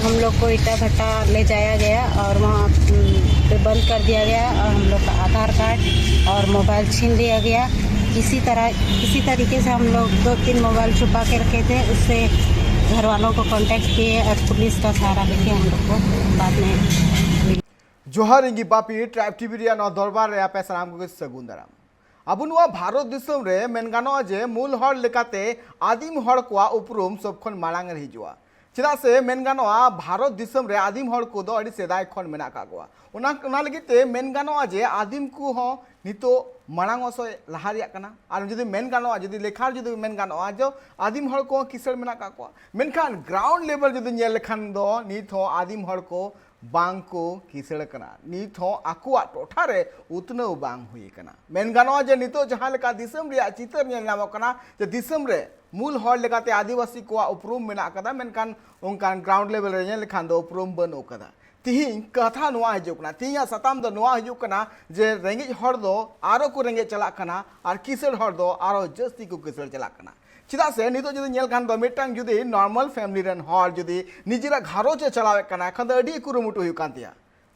हम लोग को ईटा भट्टा ले जाया गया और वहाँ पे बंद कर दिया गया और हम लोग का आधार कार्ड और मोबाइल छीन लिया गया। किसी तरीके से हम लोग 2-3 मोबाइल छुपा के रखे थे, उससे घर वालों को कांटेक्ट किए और पुलिस का सहारा लेके हम लोग को बाद में। जोहार इंगी बापी ट्राइब टीवी रिया न दरबार रे आपे सलाम को सगुन दाराम। अब नुआ भारत दिसम रे मेन गानो जे मूल हर लेकाते आदिम हर को उपरुम सबखन मालांग हिजुआ। चेदा से मेन गानो भारत दिसम रे आदिम हर को दो अड़ी सेदाय खन मेना कागवा। उना लगिते मेन गानो जे आदिम को हो नितो मालांग सो लहारिया कना और जदि मेन गानो जदि लेखार जदि मेन गानो जो आदिम हर को किसर मेना कागवा। मेनखान ग्राउंड लेवल जदि नेल लेखान दो नित हो आदिम हर को बांग को किसड़ कना नित हो आकुआ टोठा रे उतनो बांग हुई कना। मेन गानो जे नितो जहां लेका दिसम रे चितर नेल नामो कना जे दिसम रे मूल हर लेकाते आदिवासी को उपरुम मेना कदा मेनखान उनकान ग्राउंड लेवल रे नेल लेखान दो उपरुम बनो कदा। तिहिं कथा नुआ हजुकना तिहिं सताम दो नुआ हजुकना जे रेंगेज हर दो आरो को रेंगेज चला कना और किसड़ हर दो आरो जस्ती को किसड़ चला कना। चेदा से नितो जदि नेल खान दो मिटांग जदि नॉर्मल फैमिली रन हर जदि निजेरा घरोच चलावे कना खन दो अडी कुरुमुटु हुई कान तिया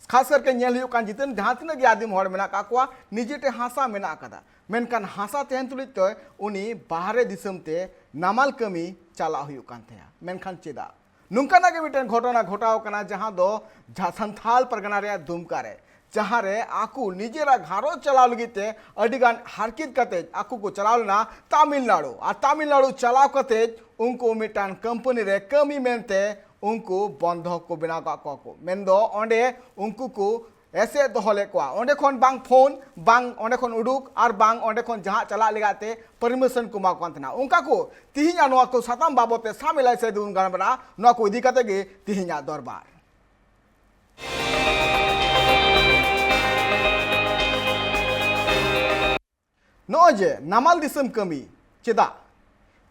खास करके नेल हुई कान जितन जहां तिना गे आदिम हर मेना काकुआ निजेटे हासा मेना कदा मेनकान हासा तेहन तुलित तो उनी बाहरे दिसम ते नामाल कमी चला हुई कान थिया मेनखान चेदा नुंकाना के मिटन घटना घटाव कना जहां दो संथाल परगना रे दुमका रे जहाँ रे आकू निजेरा घारो चलाव लगिते अडिगान हारकित कते आकू को चलाव ना तमिलनाडु और तमिलनाडु चलाव कते उनको मिटान कंपनी रे कमी मेनते उनको बंधक को बिना को मेनदो ओंडे उनको को ऐसे दोहले कोआ ओंडे खन बांग फोन बांग ओंडे खन उडुक और बांग ओंडे खन जहाँ चला लगाते परमिशन को माकंतना उनका को तिहिया नोआ को सतम बाबते सामिलाय से दुन गान बना नोआ को इदी कते गे तिहिया दरबार नोजे नामाल दिसम कमी चेदा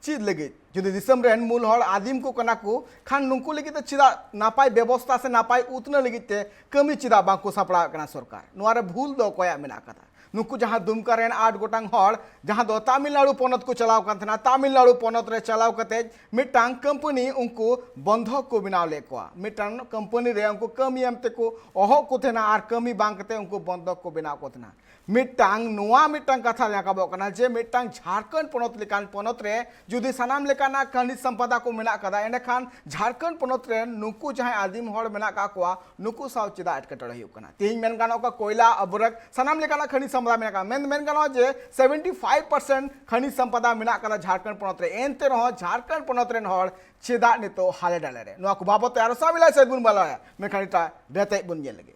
चीज लगे जुदी दिसम रेन मूल हर आदिम को कना को खान नुंकु लगिते चेदा नापाय व्यवस्था से नापाय उतना लगिते कमी चेदा बांको सापड़ा कना सरकार नोआरे भूल दो कोया मेना कथा नुकु जहाँ दुमका रेन 8 गोटांग हर जहाँ दो तमिलनाडु पनत को चलाव कांथना तमिलनाडु पनत रे चलाव कते मिटांग कंपनी उनको बंधक को बनाव ले कोआ मिटांग कंपनी रे उनको कमी एमते को ओहो को थेना आर कमी बांग कते उनको बंधक को बनाव को थेना मिटांग नुआ मिटांग कथा लाकाबो कना जे मिटांग झारखंड पनत लेकान पनत रे जुदी सनाम लेकाना खनिज संपदा को मेना कदा एने खान झारखंड पनत रे नुकु जहां आदिम हर मेना का कोआ नुकु साव चिदा अटकटड़ हुई कना तिहिं मेन गानो का कोयला अबरक सनाम लेकाना खनिज संपदा मेना का मेन गानो जे 75% खनिज संपदा मेना कदा झारखंड पनत रे एनते रहो झारखंड पनत रेन हर चिदा नितो हाले डाले रे नुआ को बाबत यार सामिला से बुन बाला मेखानिटा देते बुन जे लगे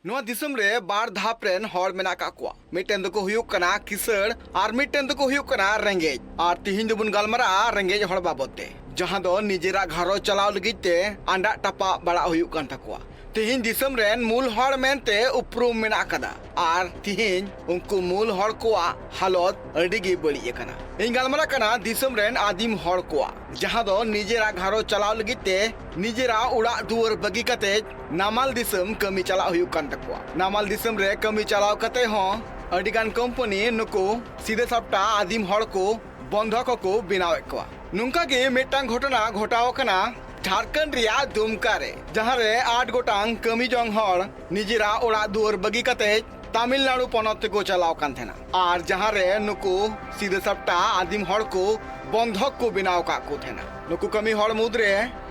नोआ दिसम रे बार धाप रेन हर मेना का कोआ मिटेन दको हुयुक कना किसड़ और मिटेन दको हुयुक कना रेंगेज और तिहिं दुबुन गालमारा रेंगेज हर बाबते जहां दो निजेरा घरो चलाव लगिते अंडा टपा बड़ा हुयुक कान तकोआ तिहिं दिसम रेन मूल हर मेनते उपरुम मेना कदा और तिहिं उनको मूल हर कोआ हालत अडिगी बड़ी कना इन गालमारा कना दिसम रेन आदिम हर कोआ जहां दो निजेरा घरो चलाव लगिते निजेरा उड़ा दुवर बगी कते नामाल दिसम कमी चला हुयुक कान तकोआ नामाल दिसम रे कमी चलाव कते हो अडिगान कंपनी नुको सीधे सप्ता आदिम हर को बंधक को बनावे कोआ नुंका के मिटांग घटना घटाव कना झारखंड रिया दुमका रे जहां रे 8 गोटांग कमी जोंग हर निजेरा उड़ा दुवर बगी कते तमिलनाडु पनत को चलाव कान थेना और जहां रे नुको सीधे सप्ता आदिम हर को बंधक को बनाव का को थेना नुको कमी हर मुद्रे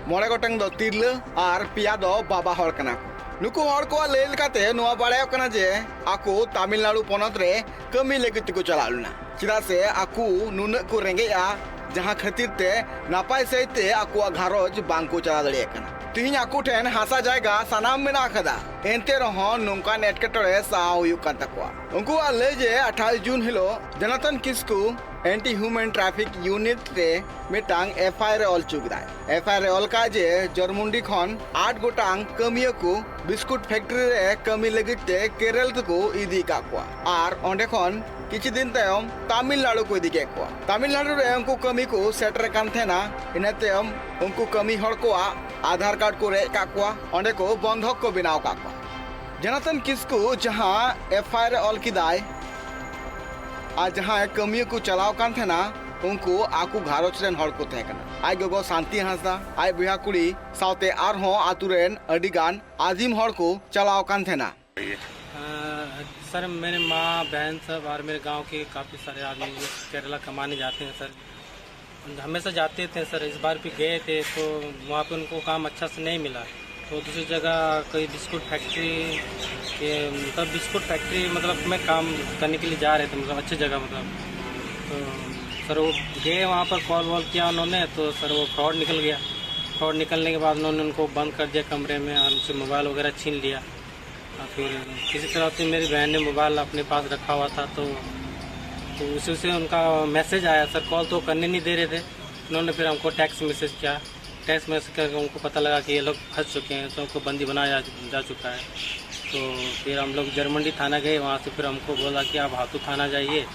मोड़े गोटांग दो तिरल और पिया दो बाबा हर कना नुकु हर को लेल काते नुआ बाड़ाय कना जे आको तमिलनाडु पनत रे कमी लेगित को चलालुना चिदा से आकू नुन को रेंगेया जहां खातिर ते नापाय सहिते आकुआ घरोज बांको चला दड़िया कना तिहिं आकू ठेन हासा जायगा सनाम मेना कदा एनते रहो नुंका नेटकटरे सा हुयुक कान तकोआ उनको ले जे 28 जून हिलो Janardan Kisku anti human traffic unit रे मिटांग एफआईआर ऑल चुगदाय एफआईआर ऑल का जे जरमुंडी खन 8 गोटांग कमियो को बिस्कुट फैक्ट्री रे कमी लगिते केरल को इदी का कोआ और ओंडे खन किछि दिन तयम तमिलनाडु को इदी के कोआ तमिलनाडु रे उनको कमी को सेटर कान थेना इनते उनको कमी हर को आधार कार्ड को रे का कोआ ओंडे को बंधक को बनाव का कोआ जनार्दन किस्कू जहां एफआईआर ऑल की दाय आज जहाँ कमियों को चलाव कान थे ना उनको आकु घारोच रेन हर को तहे कना आई गोगो शांति हांसदा आई बुहा कुड़ी साउते आरहों आतु रेन अडिगान आदिम हर को चलाओ कान थेना सर मेरे माँ बहन सब और मेरे गांव के काफ़ी सारे आदमी केरला कमाने जाते हैं सर, हमेशा जाते थे सर। इस बार भी गए थे तो वहाँ पे उनको काम अच्छा से नहीं मिला, तो दूसरी जगह कोई बिस्कुट फैक्ट्री के मतलब बिस्कुट फैक्ट्री मतलब में काम करने के लिए जा रहे थे, मतलब अच्छी जगह मतलब। तो सर वो गए वहाँ पर कॉल वॉल किया उन्होंने, तो सर वो फ्रॉड निकल गया। फ्रॉड निकलने के बाद उन्होंने उनको बंद कर दिया कमरे में और उनसे मोबाइल वगैरह छीन लिया। और फिर किसी तरह से मेरी बहन ने मोबाइल अपने पास रखा हुआ था, तो उसी से उनका मैसेज आया सर। कॉल तो करने नहीं दे रहे थे, उन्होंने फिर हमको टेक्स्ट मैसेज किया। टेक्स्ट मैसेज करके उनको पता लगा कि ये लोग फंस चुके हैं, तो उनको बंदी बनाया जा चुका है। तो फिर हम लोग जर्मंडी थाना गए, वहाँ से फिर हमको बोला कि आप हाथू थाना जाइए।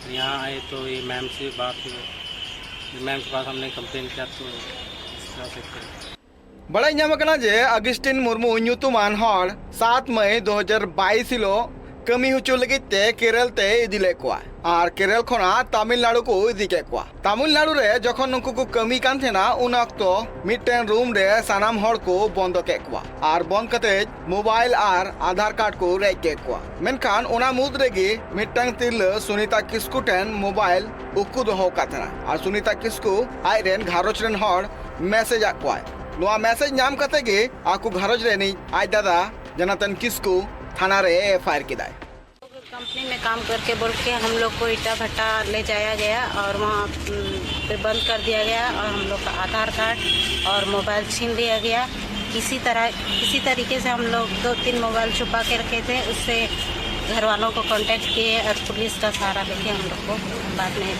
यहाँ आए तो ये मैम से बात हुई, मैम के पास हमने कंप्लेन किया, तो इस तरह से फिर बड़ा नाम जे अगस्टिन मुर्मू ᱧᱩᱛᱩᱢᱟᱱ हर 7 मई 2022 हिलो कमी हुचु लगिते केरल ते इदी लेकोआ और केरल खोना तमिलनाडु को इदी केकोआ। तमिलनाडु रे जखन नुकु को कमी कान थेना उन अक्तो मिटन रूम रे सानाम हर को बंद केकोआ और बंद कते मोबाइल और आधार कार्ड को रे केकोआ। मेनखान ओना मुद रेगी मिटन तिरल सुनीता किस्कु टेन मोबाइल उकु दोहो काथना और सुनीता किस्कु आई रेन घारोच रेन हर मैसेज आक्वा। नोआ मैसेज नाम कते गे आकु घरज रेनी आज दादा जनातन किस्कु थाना रे एफआईआर किदाय। कंपनी में काम करके बोल के हम लोग को ईटा भट्टा ले जाया गया और वहाँ पे बंद कर दिया गया और हम लोग का आधार कार्ड और मोबाइल छीन लिया गया। किसी तरीके से हम लोग 2-3 मोबाइल छुपा के रखे थे, उससे घर वालों को कांटेक्ट किए और पुलिस का सहारा लेके हम लोग को बाद में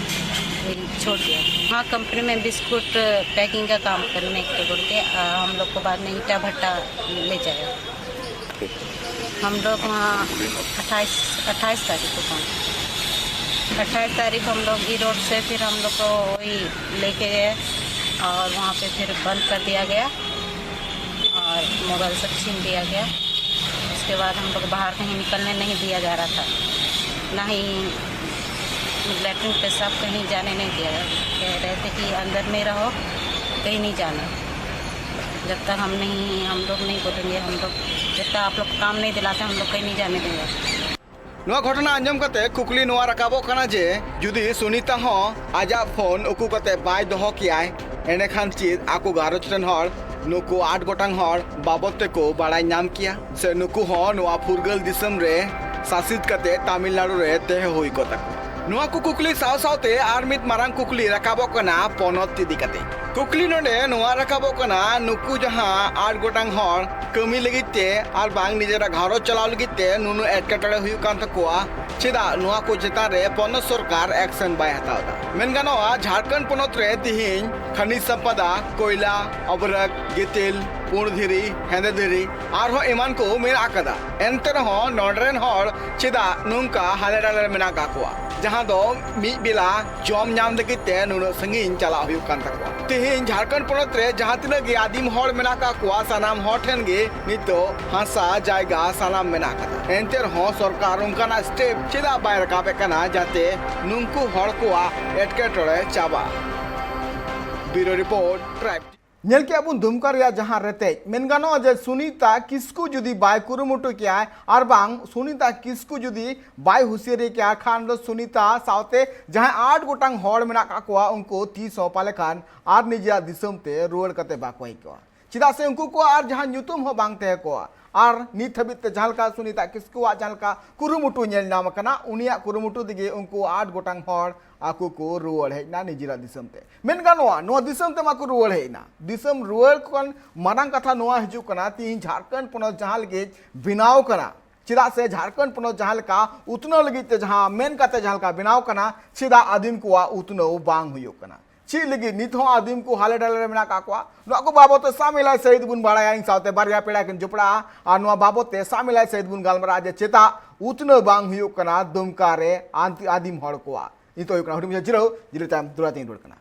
छोड़ दिया। हाँ, कंपनी में बिस्कुट पैकिंग का काम करने के बोल के हम लोग को बाद में ईटा भट्टा ले जाया। हम लोग वहाँ 28 तारीख को पहुँचे। 28 तारीख हम लोग ई रोड से फिर हम लोग को वही लेके गए और वहाँ पे फिर बंद कर दिया गया और मोबाइल सब छीन दिया गया। उसके बाद हम लोग बाहर कहीं निकलने नहीं दिया जा रहा था, ना ही लैट्रिन पेशाब कहीं जाने नहीं दिया। कह रहे थे कि अंदर में रहो, कहीं नहीं जाना। जब तक हम लोग नहीं बोलेंगे, हम लोग जब तक आप लोग काम नहीं दिलाते हम लोग कहीं नहीं जाने देंगे। नोआ घटना आंजम कते कुकली नोआ रकाबो कना जे जुदी सुनीता हो आजा फोन उकु कते बाय दोहो कियाय एने खान चीज आकु गारोच रेन हर नुकु 8 गोटांग हर बाबत ते को बाड़ाय नाम किया से नुकु हो नोआ फुरगल दिसम रे शासित कते तमिलनाडु रे तेह होई को तक नोआ को कुकली साव सावते आर मित मारांग कुकली रकाबो कना पनत इदी कते कुकली नोडे नोआ रकाबो कना नुकु जहां 8 गोटांग हर कमी लगिते और बांग निजेरा घारो चलाव लगिते नुनु एटकेटड़े हुई कान तकुआ चेदा नोआ को चेतान रे पनत सरकार एक्शन बाय हतावदा मेन गानोआ झारखंड पनत रे तिहिन खनिज संपदा कोयला अबरक गितिल पूर्णधिरी हेंदेधिरी आरो एमान को मेन आकदा एनते रहो नोडरेन हर चेदा नुंका हाले डाले मेना काकुआ जहां दो मी बेला जॉम नाम लगिते नुनु संगीन चला हुई कान तकुआ तिहिन झारखंड पनत रे जहां तिना गे आदिम हर मेना काकुआ सानाम हर ठेन गे नितो हासा जायगा सानाम मेना कादा एनते रहो सरकार उनकाना स्टेप चेदा बाय रकाबे कना जाते नुंकु हर कोआ एटकेटड़े चाबा। ब्यूरो रिपोर्ट ट्राइब नेल के अबुन धुमकर या जहां रहते मेन गानो जे सुनीता किस्कु जुदी बाय कुरुमुटु किया और बांग सुनीता किस्कु जुदी बाय हुसियरी किया खान दो सुनीता सावते जहां 8 गोटांग हड़ मेना काकुआ उनको 30 पाले खान आर निजिया दिसम ते रुआड़ कते बाकोई को चिदा से उनको को आर जहां ᱧᱩᱛᱩᱢ हो बांगते को और नित हबित जहालका सुनीता किस्कुआ जहालका कुरुमुटु नेल नाम कना उनिया कुरुमुटु दिगे उनको 8 गोटांग हड़ आकु को रुआड़ हेना निजिरा दिसम ते मेन गानोआ नो दिसम ते माकु रुआड़ हेना दिसम रुआड़ कोन मारांग कथा नोआ हिजु कना ती झारखंड पनत जहाल गे बिनाव कना चिदा से झारखंड पनत जहालका उतनो लगिते जहां मेन कते जहालका बिनाव कना चिदा आदिम कोआ उतनो बांग हुयो कना ची लगी नित हो आदिम को हाले डाले मेना काकुआ नो को बाबते सामिलाय सहित बुन बाड़ाया इन सावते बारिया पेड़ा किन जुपड़ा आ नो बाबते सामिलाय सहित बुन गालमरा जे चेता उतनो बांग हुयो कना दुमका रे आदिम हड़ कोआ ito yung kanahuli mo sa jiro time durating dul kana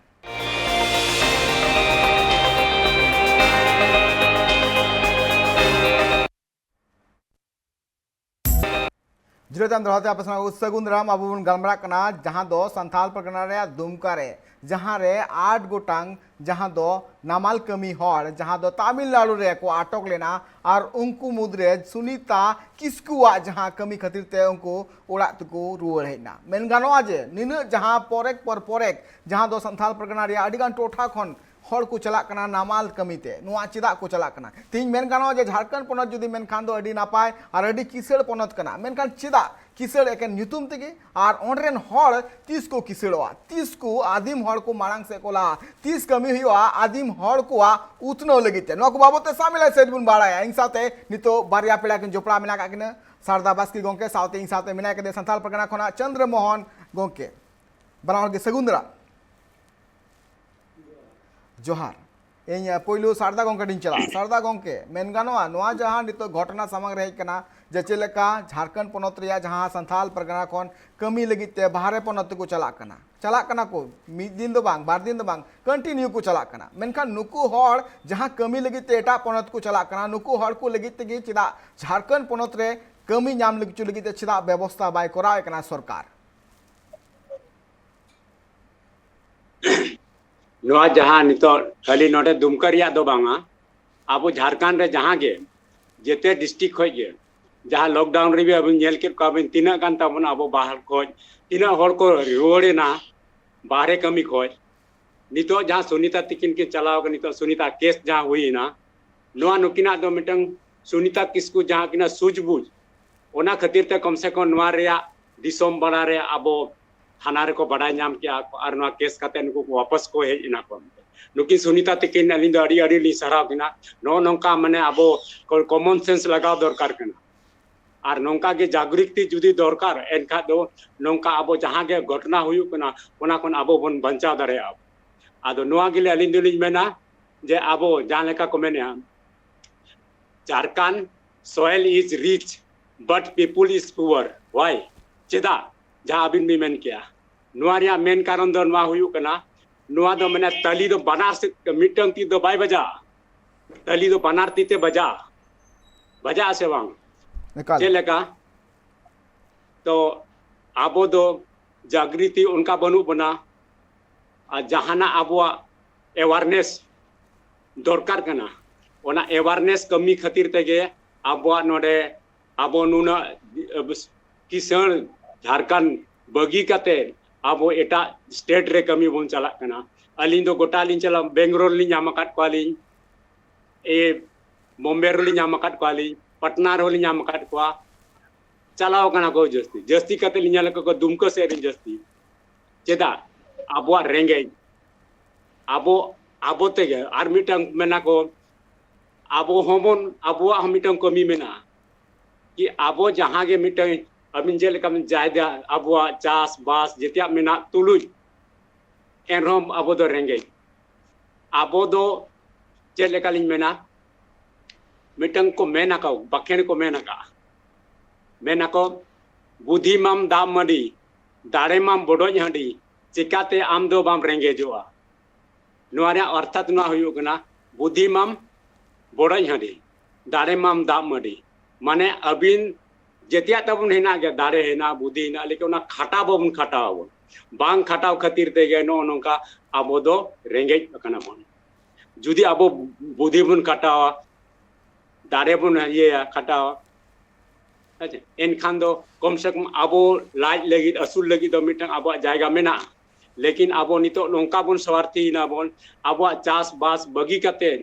जुड़े दरहते आप सगुन राम अब बन गलमरा कना जहां दो संथाल परगना रे दुमका रे जहां रे 8 गोटांग जहां दो नामाल कमी हर जहां दो तमिलनाडु रे को आटक लेना और उनको मुद्रे सुनीता किस्कुआ जहां कमी खातिर ते उनको ओड़ा तको रुआड़ हेना मेन गानोआ जे निन जहां पोरेक जहां दो संथाल परगना रे अडिगान टोठा खन हर को चला कना नामाल कमीते नुआ चिदा को चला कना तीन मेन गानो जे झारखंड पनत जुदी मेन खान दो अडी नापाय और अडी किसड़ पनत कना मेन खान चिदा किसड़ एके न्युतुम तेगे और ओंडरेन हर 30 को किसड़वा 30 को आदिम हर को मांग से कोला 30 कमी हुआ आदिम हर को उतनो लगिते नो को बाबते शामिल सेट बुन बाड़ाया इन साथे नितो बारिया पेड़ा किन जोपड़ा मेना का किन शारदा बास्की गोंके साथे इन साथे मेना के संथाल परगना खना चंद्रमोहन गोंके बनाव के सगुंदरा जोहार इन पोलू शारदा गोंके दिन चला शारदा गोंके मेन गानोआ नोआ जहां नितो घटना सामंग रहे कना जे चेलेका झारखंड पनत रिया जहां संथाल परगना खन कमी लगिते बाहरे पनत को चला कना को मिद दिन दो बांग बार दिन दो बांग कंटिन्यू को चला कना मेनखान नुकु हर जहां कमी लगिते एटा पनत को चला कना नुकु हर को लगिते गे चिदा झारखंड पनत रे कमी नाम लगिते चिदा व्यवस्था बाय करावे कना सरकार नोआ जहां नितो खाली नोडे दुमकरिया दो बांगा अब झारखंड रे जहां गे जेते डिस्ट्रिक्ट खोज गे जहां लॉकडाउन रे भी अब नेल के काबिन तीना गान ताबन अब बाहर खोज तीना हर को रुआड़ेना बाहरे कमी खोज नितो जहां सुनीता तिकिन के चलाव के नितो सुनीता केस जहां हुईना नोआ नुकिना दो मिटंग सुनीता किसकु जहां किना सूझबुझ ओना खातिर ते कम से कम नोआ रेया दिसोम बड़ा रे अब थाना रे को बड़ा नाम किया और नोआ केस काते नुकु वापस को हेज इना को नुकिन सुनीता तिकिन अली दो अड़ी ली सराव किना नो नोंका माने अब कॉमन सेंस लगाव दरकार कना और नोंका के जागरूकता जुदी दरकार एनखा दो नोंका अब जहां के घटना हुयु कना ओना कोन अब बन बंचा दरे अब आदो नोआ गिले अली दिलिज मेना जे अब जहां लेका को मेने Jharkhand soil is rich but people is poor why चेदा जहां अबिन भी मेन किया नोआ रिया मेन कारण दो नोआ हुयु कना नोआ दो मने तली दो बनार से मिटंग ती दो बाय बजा तली दो बनार तीते बजा से वांग चेलेका तो आबो दो जागृति उनका बनू बना जहाना आबो अवेयरनेस दरकार कना ओना अवेयरनेस कमी खातिर तेगे आबो नोडे आबो नुना किसान झारखंड बगी काते आबो एटा स्टेट रे कमी बन चला कना अलिन दो गोटा लिन चला बेंगलोर लिन नामकाट क्वालिन ए बॉम्बे रो लिन नामकाट क्वालिन पटना रो लिन नामकाट क्वा चलाओ कना को जस्ती काते लिन लक को दुमको से रिन जस्ती चेदा आबो रेंगे आबो तेगे आर मिटंग मेना को आबो होमन आबो हमिटंग कमी मेना कि आबो जहां गे मिटंग अबिन जे लेका जायदा आबो चास बास जेतिया मेना तुलुज एनरोम आबो दो रेंगे आबो दो जे लेका लिन मेना मिटंग को मेना का बखेन को मेना को बुद्धिमाम दाम मडी दाड़ेमाम बडोज हंडी चिकाते आम दो बाम रेंगे जोआ नोआरे अर्थात ना हुयु कना बुद्धिमाम बडोज हंडी दाड़ेमाम दाम मडी माने अबिन जेतिया तबन हेना गे दाड़े हेना बुद्धि हेना लेकिन ना खाटा बबन खाटाव बांग खाटाव खातिर तेगे नो नोंका आबो दो रेंगे कना बन जुदी आबो बुद्धि बन खाटाव दाड़े बन ये खाटाव अच्छा एनखान दो कम से कम आबो लाज लगी असूल लगी दो मिटंग आबो जायगा मेना लेकिन आबो नितो नोंका बन स्वार्थी ना बन आबो चास बास बगी काते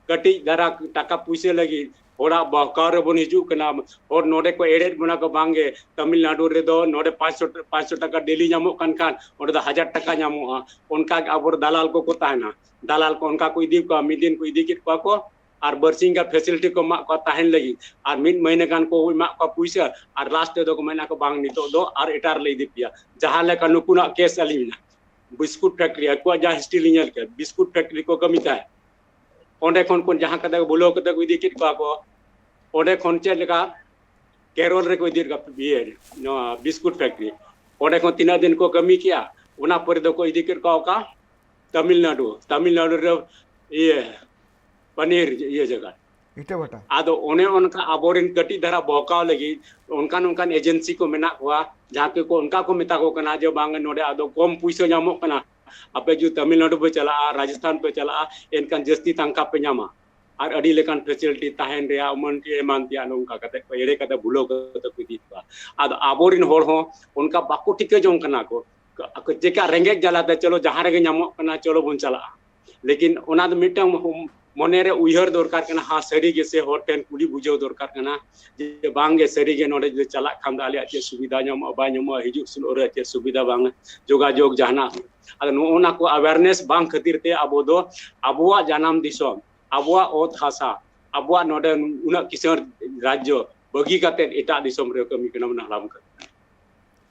कटी दरा टाका पुइसे लगी ओड़ा बहकार बन हिजू कना और नोडे को एडेट बना को बांगे तमिलनाडु रे दो नोडे 500 टाका डेली नामो कान ओडे 1000 टाका नामो उनका आबो दलाल को ताहना दलाल को उनका को इदी को मिदिन को इदी कित को और बर्सिंग का फैसिलिटी को मा को ताहन लगी और मिन महीने गान को मा को पुइसा और लास्ट दो को महीना को बांग नितो दो और एटार ले दी पिया जहां लेका नुकुना केस अलीना बिस्कुट फैक्ट्री को जा हिस्ट्री लिनल के बिस्कुट फैक्ट्री को कमिता है ओंडे कोन जहां कदा बोलो कदा को इदी कित को ओंडे कोन चे लेका केरल रे को इदी का बियर नो बिस्कुट फैक्ट्री ओंडे कोन 3 दिन को कमी किया उना पर दो को इदी कित का तमिलनाडु रे ये पनीर ये जगह इटे बटा आदो ओने उनका आबोरिन कटी धरा बहकाव लगी उनकान उनकान एजेंसी को मेना हुआ जहाँ के को उनका को मेता को कना जो बांग नोडे आदो कम पैसा नामो कना आपे जो तमिलनाडु पे चला राजस्थान पे चला इनकान जस्ती तंका पे नामा और अड़ी लेकान फैसिलिटी ताहेन रे अमन के मान दिया नोंका कते एड़े कते भूलो कते कुदितवा आदो आबोरिन होड़ हो उनका बाको टिके जों कना को जेका रेंगेज जलाते चलो जहाँ रे नामो कना चलो बन चला लेकिन ओना दो मिटंग मने रे उयहर दरकार कना हाँ सरी गे से होर टेन कुली बुझाव दरकार कना जे बांगे सरी गे नोडे जे चला खाम दा आले चे सुविधा ᱧᱟᱢᱚᱜ ᱵᱟᱭ ᱧᱟᱢᱚᱜ हिजुक सुन और चे सुविधा बांग जोगाजोग जहाना आदो नोना को अवेयरनेस बांग खातिर ते अबो दो अबुआ जानम दिसोम अबुआ ओत हासा अबुआ नोडे उना किसान राज्य बगी काते एटा दिसोम रे कमी कना मन हलाम कर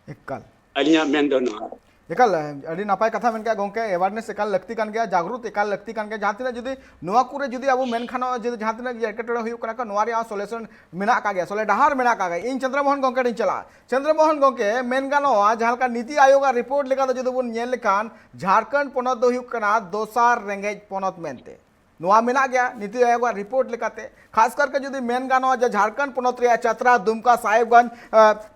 एकाल अलिया मेन दो ना एकाल अड़ी नापाय कथा मेन गया गोंके अवेयरनेस एकाल लगती कान गया जागरूक एकाल लगती कान गया जहाँ तिना जुदी नोआ कुरे जुदी अब मेन खानो जुदी जहाँ तिना एकेटोड़े हुई कना को नोआ रे सॉल्यूशन मेना का गया सोले डहार मेना का गया इन चंद्रमोहन गोंके दिन चला चंद्रमोहन गोंके मेन गानोआ जहाँ का नीति आयोग रिपोर्ट लेका तो जुदी बुन नेल लेकान झारखंड पोनत दो हुई कना दोसार रेंगेज पोनत मेनते नोआ मेना गया नीति आयोग रिपोर्ट लेकाते खास करके जुदी मेन गानोआ जो झारखंड पोनत रे चतरा दुमका साहेबगंज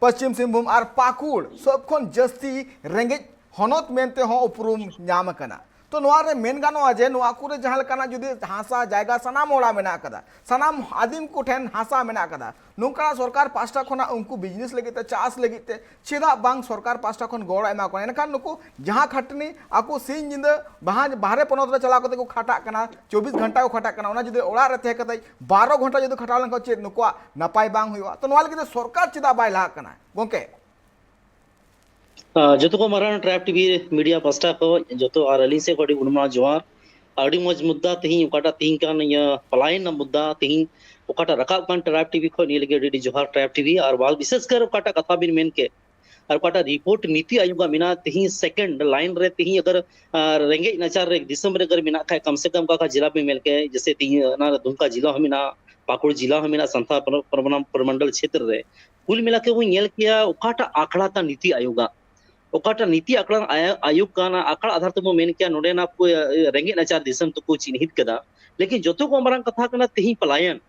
पश्चिम सिंहभूम और पाकुड़ सब खन जस्ती रेंगेज हनत मेनते हो उपरूम नाम कना तो नोआ रे मेन गानोआ जे नोआ कुरे जहाँ लेकाना जुदी हासा जायगा सनाम ओड़ा मेना कदा सनाम आदिम को ठेन हासा मेना कदा नोंका सरकार पास्टा खना उनको बिजनेस लगिते चास लगिते चेदा बांग सरकार पास्टा खन गोड़ एमा को एनखान नुको जहाँ खटनी आको सिन जिंद बाहरे पनत रे चला कते को खाटा कना 24 घंटा को खाटा कना ओना जुदी ओड़ा रे थे कते 12 घंटा जुदी खटाल लन को चेद नुको नपाय बांग हुआ तो नोआ लगिते सरकार चेदा बाय ला कना गोंके जो को मारान ट्रैप टीवी मीडिया पास्टा को जो और अली से कोडी उनमा जोहार अड़ी मज मुद्दा तेही उकाटा तीन कान य पलायन मुद्दा तेही उकाटा रकाब कान ट्रैप टीवी को नी लगे डी जोहार ट्रैप टीवी और बाल विशेष कर उकाटा कथा बिन मेन के और उकाटा रिपोर्ट नीति आयोग मिना तेही सेकंड लाइन रे तेही अगर रेंगे नचार रे दिसंबर अगर मिना खाए कम से कम का जिला में मिल के जैसे तेही ना दुमका जिला मिना पाकुड़ जिला मिना संथा प्रमंडल क्षेत्र रे कुल मिला के वो नेल किया उकाटा आंकड़ा ता नीति आयोग ओकाटा नीति आंकड़ा आयोग का आंकड़ा आधार तो मेन किया नोडे ना रेंगे नचार दिसम तो को चिन्हित कदा लेकिन जोतो को मरान कथा कना तेही पलायन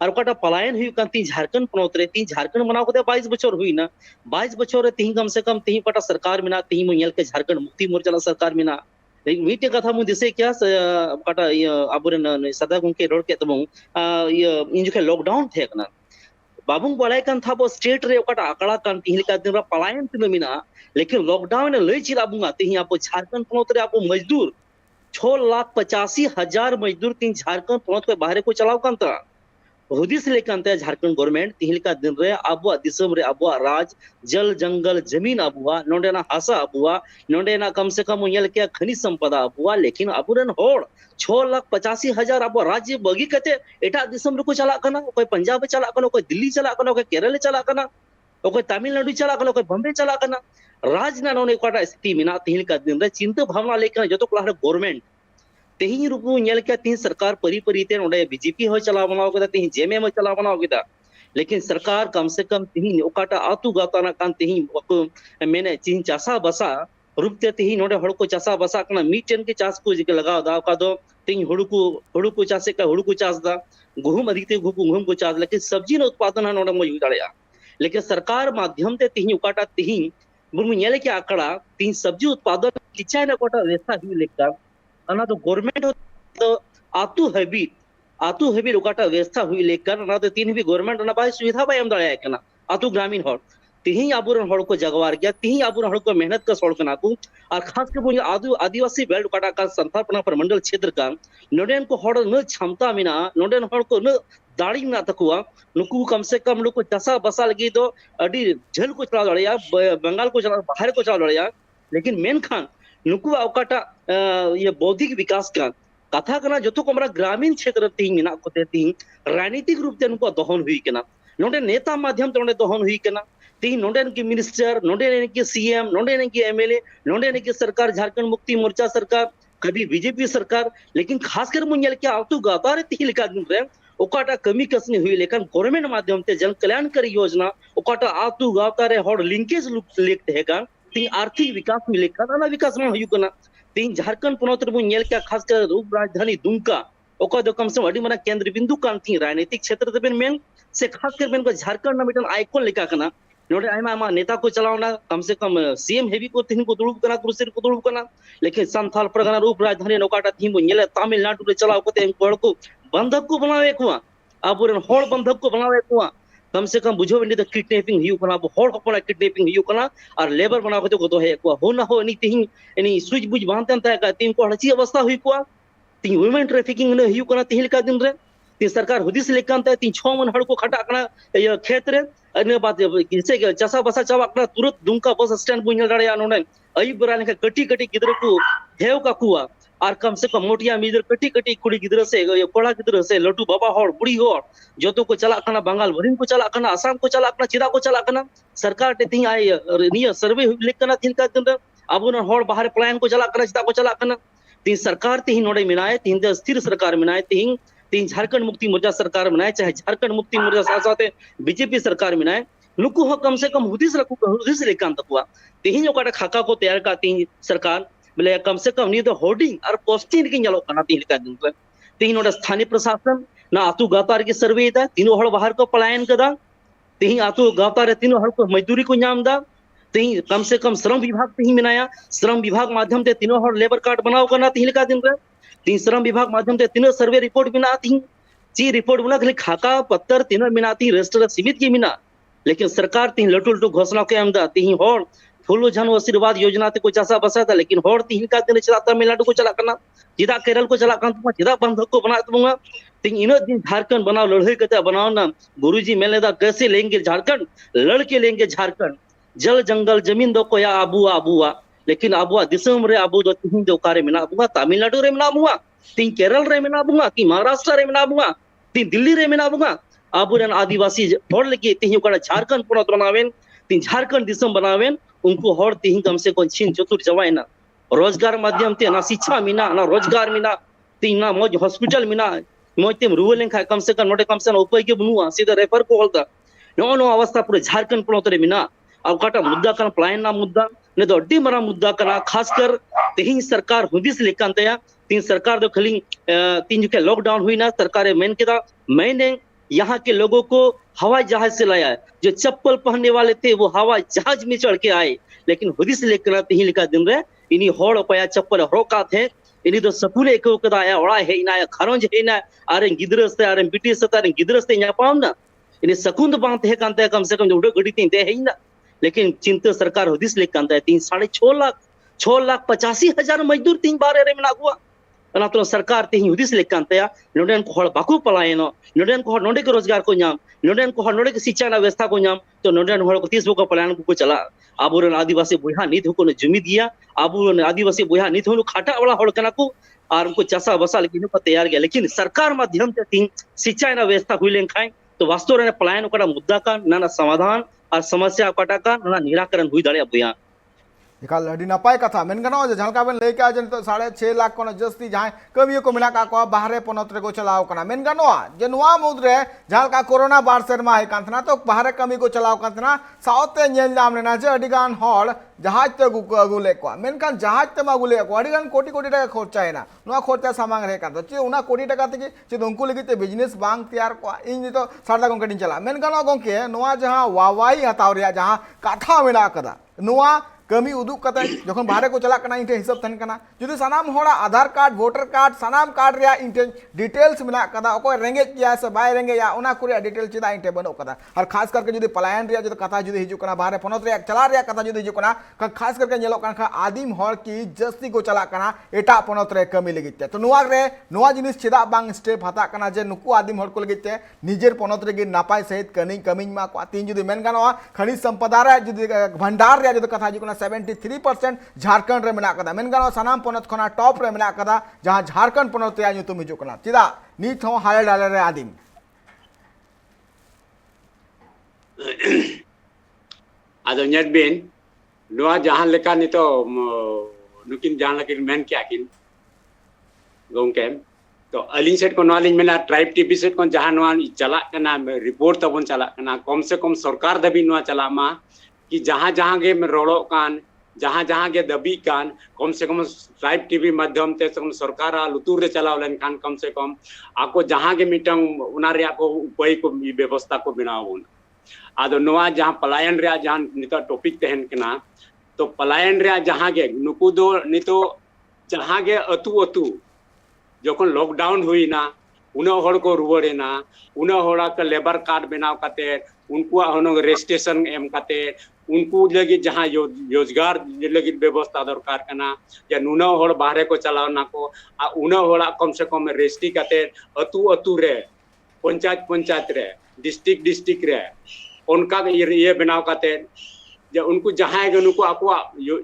और ओकाटा पलायन हुई कान ती झारखंड पनोत रे ती झारखंड मनाव कते 22 बछर हुई ना 22 बछर रे तेही कम से कम तेही पटा सरकार मिना तेही मोयल के झारखंड मुक्ति मोर्चा सरकार मिना लेकिन मीटे कथा मु दिसे क्या ओकाटा अबुरन सदा गुंके रोड के तबो इन जो लॉकडाउन थे कना बाबुंग बड़ाई कान था वो स्टेट रे ओकाटा आंकड़ा कान तिहिल का दिन पलायन तिन मिना लेकिन लॉकडाउन ने लई चिरा बुंगा तेही आपो झारखंड पनोत रे आपो मजदूर 6,85,000 मजदूर तीन झारखंड पनोत के बाहर को चलाव कांता हुदिस लेकांते झारखंड गवर्नमेंट तिहिल का दिन रे आबुआ दिसम रे आबुआ राज जल जंगल जमीन आबुआ नोंडेना हासा आबुआ नोंडेना कम से कम उयल के खनिज संपदा आबुआ लेकिन अबुरन होड़ 6,85,000 अब राज्य बगी कते एटा दिसम रे को चला कना कोई पंजाब चला कना कोई दिल्ली चला कना कोई केरल चला कना कोई तमिलनाडु चला कना कोई बॉम्बे चला कना राज ना नोने कोटा स्थिति मिना तिहिल का दिन रे चिंता भावना लेकर जो तो क्लास गवर्नमेंट तेही रूपु नेल के तीन सरकार परी परी ते नोडे बीजेपी हो चला बनाओ के तेही जेमे में चला बनाओ के लेकिन सरकार कम से कम तेही ओकाटा आतु गाता ना कान तेही मैंने चीन चासा बसा रूपते तेही नोडे हड़ को चासा बसा कना मीटन के चास को जिके लगाव दा का दो तेही हुड़ू को चासे का हुड़ू को चास दा गहूम अधिक गहूम को चास लेकिन सब्जी न उत्पादन है नोडे मो दाड़या लेकिन सरकार माध्यम ते तेही ओकाटा तेही बुरमु नेले के आंकड़ा तीन सब्जी उत्पादन किचाय ना कोटा व्यवस्था ही लेकर अना तो गवर्नमेंट तो आतु हैबी उकाटा व्यवस्था हुई लेकर ना तो तीन भी गवर्नमेंट ना बाय सुविधा बाय एम दाड़या कना आतु ग्रामीण हड़ तिही आबुरन हड़ को जगवार गया तिही आबुरन हड़ को मेहनत का सड़ कना को और खास के बुन आदिवासी बेल्ट उकाटा का संथापना प्रमंडल क्षेत्र का नोडेन को हड़ न क्षमता मिना नोडेन हड़ को न दाड़ी ना तकुआ नुकु कम से कम नुकु चसा बसा लगी तो अडी झल को चला दाड़या बंगाल को चला बाहर को चला दाड़या लेकिन मेन खान नुकु अवकाटा ये बौद्धिक विकास का कथा कना जो तो कमरा ग्रामीण क्षेत्र तीन मिना को तीन राजनीतिक रूप से नुकु दहन हुई कना नोडे नेता माध्यम ते दहन हुई कना तीन नोडे की मिनिस्टर नोडे की सीएम नोडे की एमएलए नोडे की सरकार झारखंड मुक्ति मोर्चा सरकार कभी बीजेपी सरकार लेकिन खासकर मुंजल के आतु गातारे तिहिल का दिन रे ओकाटा कमी कसनी हुई लेकिन गवर्नमेंट माध्यम से जन कल्याणकारी योजना ओकाटा आतु गातारे हड़ लिंकेज लेते हैगा तीन आर्थिक विकास मिले का ना विकास में हुई कना तीन झारखंड पनोत रे मुंजल के खासकर रूप राजधानी दुमका ओका दो कम से कम अड़ी मना केंद्र बिंदु कान थी राजनीतिक क्षेत्र ते बेन मेन से खास कर बेन को झारखंड ना मिटन आइकन लेका कना नोडे आयमा आमा नेता को चलावना कम से कम सीएम हेवी को तीन को दुड़ुब कना कुर्सी को दुड़ुब कना लेकिन संथाल परगना रूप राजधानी नोकाटा थी बो नेले तमिलनाडु रे चलाव को ते हड़ को बंधक को बनावे को आबुरन हड़ बंधक को बनावे को कम से कम बुझो बिंदी किडनैपिंग हियु कना हड़ हपना किडनैपिंग हियु कना और लेबर बना को तो है को हो ना हो नि तिहिं एनी सुज बुझ बांतन ता का तीन को हची अवस्था हुई को तीन वुमेन ट्रैफिकिंग ने हियु कना तिहिल का दिन रे तीन सरकार हुदिस लेकान ता तीन 6 मन हड़ को खटा कना ये खेत रे अन्य बात किसे चसा बसा चावा कना तुरंत दुमका बस स्टैंड बुझल डाड़िया नोने अई बरा लेका कटी कटी गिदर को हेव का कुआ और कम से कम मोटिया मिदर कटी कटी कुड़ी गिदर से कोड़ा गिदर से लटू बाबा हड़ बुढ़ी हड़ जोतो को चला कना बंगाल वरिन को चला कना आसाम को चला कना चिदा को चला कना सरकार ते ती आई निया सर्वे लेक कना थिन का दिन अब न हड़ बाहर प्लान को चला कना चिदा को चला कना ती सरकार ती नोडे मिनाए तीन स्थिर सरकार मिनाए तीन झारखंड मुक्ति मोर्चा सरकार मिनाए चाहे झारखंड मुक्ति मोर्चा साथ साथ बीजेपी सरकार मिनाए नुकु हो कम से कम हुदिस लेकान तकवा तेहिं ओकाटा खाका को तैयार का तीन सरकार बोले कम से कम नहीं तो होर्डिंग और पोस्टिंग की जलो कना तीन का दिन पे तीन नोडे स्थानीय प्रशासन ना आतु गातार के सर्वे था तीनों हड़ बाहर को पलायन कदा तीन आतु गातार तीनों हड़ को मजदूरी को नाम दा तीन कम से कम श्रम विभाग तीन मिनाया श्रम विभाग माध्यम से तीनों हड़ लेबर कार्ड बनाओ करना तीन का दिन पे तीन श्रम विभाग माध्यम से तीनों सर्वे रिपोर्ट बिना तीन ची रिपोर्ट बना खाली खाका पत्थर तीनों बिना तीन रजिस्टर सीमित की बिना लेकिन सरकार तीन लटू लटू घोषणा के आमदा तीन हड़ फूलो झन आशीर्वाद योजना ते को चासा बसा था लेकिन हड़ तीन का दिन चला तमिलनाडु को चला करना चिदा केरल को चला करना चिदा बंधक को बना दूंगा तीन इन दिन झारखंड बनाओ लड़ाई कते बनाओ ना गुरुजी मैंने दा कैसे लेंगे झारखंड लड़ के लेंगे झारखंड जल जंगल जमीन दो को या आबुआ लेकिन आबुआ दिसम रे आबु दो तीन दो कार्य मिना बुआ तमिलनाडु रे मिना बुआ तीन केरल रे मिना बुआ की महाराष्ट्र रे मिना बुआ तीन दिल्ली रे मिना बुआ आबुरन आदिवासी हड़ लेके तीन को झारखंड पुनः बनावेन तीन झारखंड दिसम बनावेन उनको हड़ तीन कम से कम छीन चतुर जवाइना रोजगार माध्यम ते ना शिक्षा मिना ना रोजगार मिना तीन ना मौज हॉस्पिटल मिना मौज तेम रुवल लेखा कम से कम नोटे कम से उपाय के बनुआ सीधा रेफर को होलता नो अवस्था पूरे झारखंड पुनः मिना अब काटा मुद्दा कन प्लान ना मुद्दा ने तो अड्डी मरा मुद्दा कना खासकर तेही सरकार हुदिस लेकान तया तीन सरकार दो खाली तीन जो के लॉकडाउन हुई ना सरकार मेन केदा मैंने यहाँ के लोगों को हवाई जहाज से लाया है जो चप्पल पहनने वाले थे वो हवाई जहाज में चढ़ के आए लेकिन हुदिस लेकर तीन लिखा दिन रे इन्हीं हड़ पया चप्पल हड़का थे इन्हीं तो सपुले को कदा या ओड़ा है इना खरोंज है इना आरे गिदरस ते आरे ब्रिटिश ते आरे गिदरस ते nya पाम ना इन्हीं सकुंद बांध है कांते कम से कम जो गड़ी तीन ते है ना लेकिन चिंता सरकार हुदिस लेक कांते 6,85,000 मजदूर तीन बार रे में हुआ तो सरकार तीन हुदिस लेक कांते नोडेन को हड़ बाकू पलायनो नोडेन को नोडे के रोजगार को नाम नोडेन को नोडे के शिक्षा व्यवस्था को नाम तो नोडेन हड़ को 30 को पलायन को चला आबुरन आदिवासी बुहा नित को जुमी दिया आबुरन आदिवासी बुहा नित हो खाटा वाला हड़ कना को और उनको चसा बसा लेकिन को तैयार गया लेकिन सरकार माध्यम से तीन शिक्षा व्यवस्था हुई लेन खाए तो वास्तव में पलायन का मुद्दा का ना समाधान और समस्या काटा का ना निराकरण हुई दाड़े बुया एकाल अड़ी नपाय कथा मेन गनो झालका बेन लेके आ जन तो 6.5 लाख को जस्ती जहां कमियो को मिला का बाहरे पनत रे को चलाव कना मेन गनो जे नुआ मुद्रे झालका कोरोना बार सेरमा है कांतना तो बाहरे कमी को चलाव कांतना साउते नेल नाम लेना जे अडिगान हॉल जहाज ते अगुले को मेनकान जहाज ते अगुले को अडिगान कोटी कोटी टाका खर्चा है ना नुआ खर्चा सामांग रे कान तो चे उना कोटी टाका ते चे उनको लगी ते बिजनेस बांग तैयार को इन तो साडा गोंके दिन चला मेन गनो गोंके नुआ जहां वावाई हताव रिया जहां काथा मेना कदा नुआ कमी उदुक कते जखन बाहरे को चला कना इनटे हिसाब तन कना जुदी सनाम होड़ा आधार कार्ड वोटर कार्ड सनाम कार्ड रिया इनटे डिटेल्स मिला कदा ओको रेंगे किया से बाय रेंगे या उना कुरिया डिटेल चिदा इनटे बनो कदा और खास करके जुदी पलायन रिया जुदी कथा जुदी हिजु कना बाहरे पनत रिया चला रिया कथा जुदी हिजु कना खास करके नेलो कन आदिम हड़ की जस्ती को चला कना एटा पनत रे कमी लगिते तो नुआ रे नुआ जिनिस चिदा बांग स्टेप हता कना जे नुकु आदिम हड़ को लगिते निजेर पनत रे गे नापाय सहित कनी कमिंग मा को तीन जुदी मेन गानो खनिज संपदा रे जुदी भंडार रे जुदी कथा हिजु कना 73% झारखंड रे मेना कदा मेन गानो सनाम पनत खना टॉप रे मेना कदा जहां झारखंड पनत या ᱧᱩᱛᱩᱢ हिजु कना चिदा नीत हो हाले डाले रे आदिम आदो नेट बिन नुआ जहां लेका नितो नुकिन जहां लकिन मेन क्या किन गोंके तो अलिन सेट को नॉलेज मेना ट्राइब टीवी सेट को जहां नुआ चला कना रिपोर्ट तबन चला कना कम से कम सरकार दबी नुआ चला मा कि जहां जहां गे रोड़ो कान जहाँ जहाँ के दबी कान कम से कम लाइव टीवी माध्यम ते सरकार लुतुर रे चलाव लेन खान कम से कम आको जहाँ के मिटंग उना रे को उपाय को व्यवस्था को बनावन आदो नोआ जहाँ पलायन रे जहाँ नितो टॉपिक तहन कना तो पलायन रे जहाँ के नुकु दो नितो जहाँ के अतु अतु जखन लॉकडाउन हुई ना उना हर को रुवरेना उना हरा के लेबर कार्ड बनाव काते उनको हनो रजिस्ट्रेशन एम काते उनको लगी जहाँ रोजगार लगी व्यवस्था दरकार कना या नुना हर बाहरे को चलावना को आ उना हरा कम से कम रेस्टी काते अतु अतु रे पंचायत रे डिस्ट्रिक्ट रे उनका ये बनाव काते जे उनको जहाँ के उनको आपको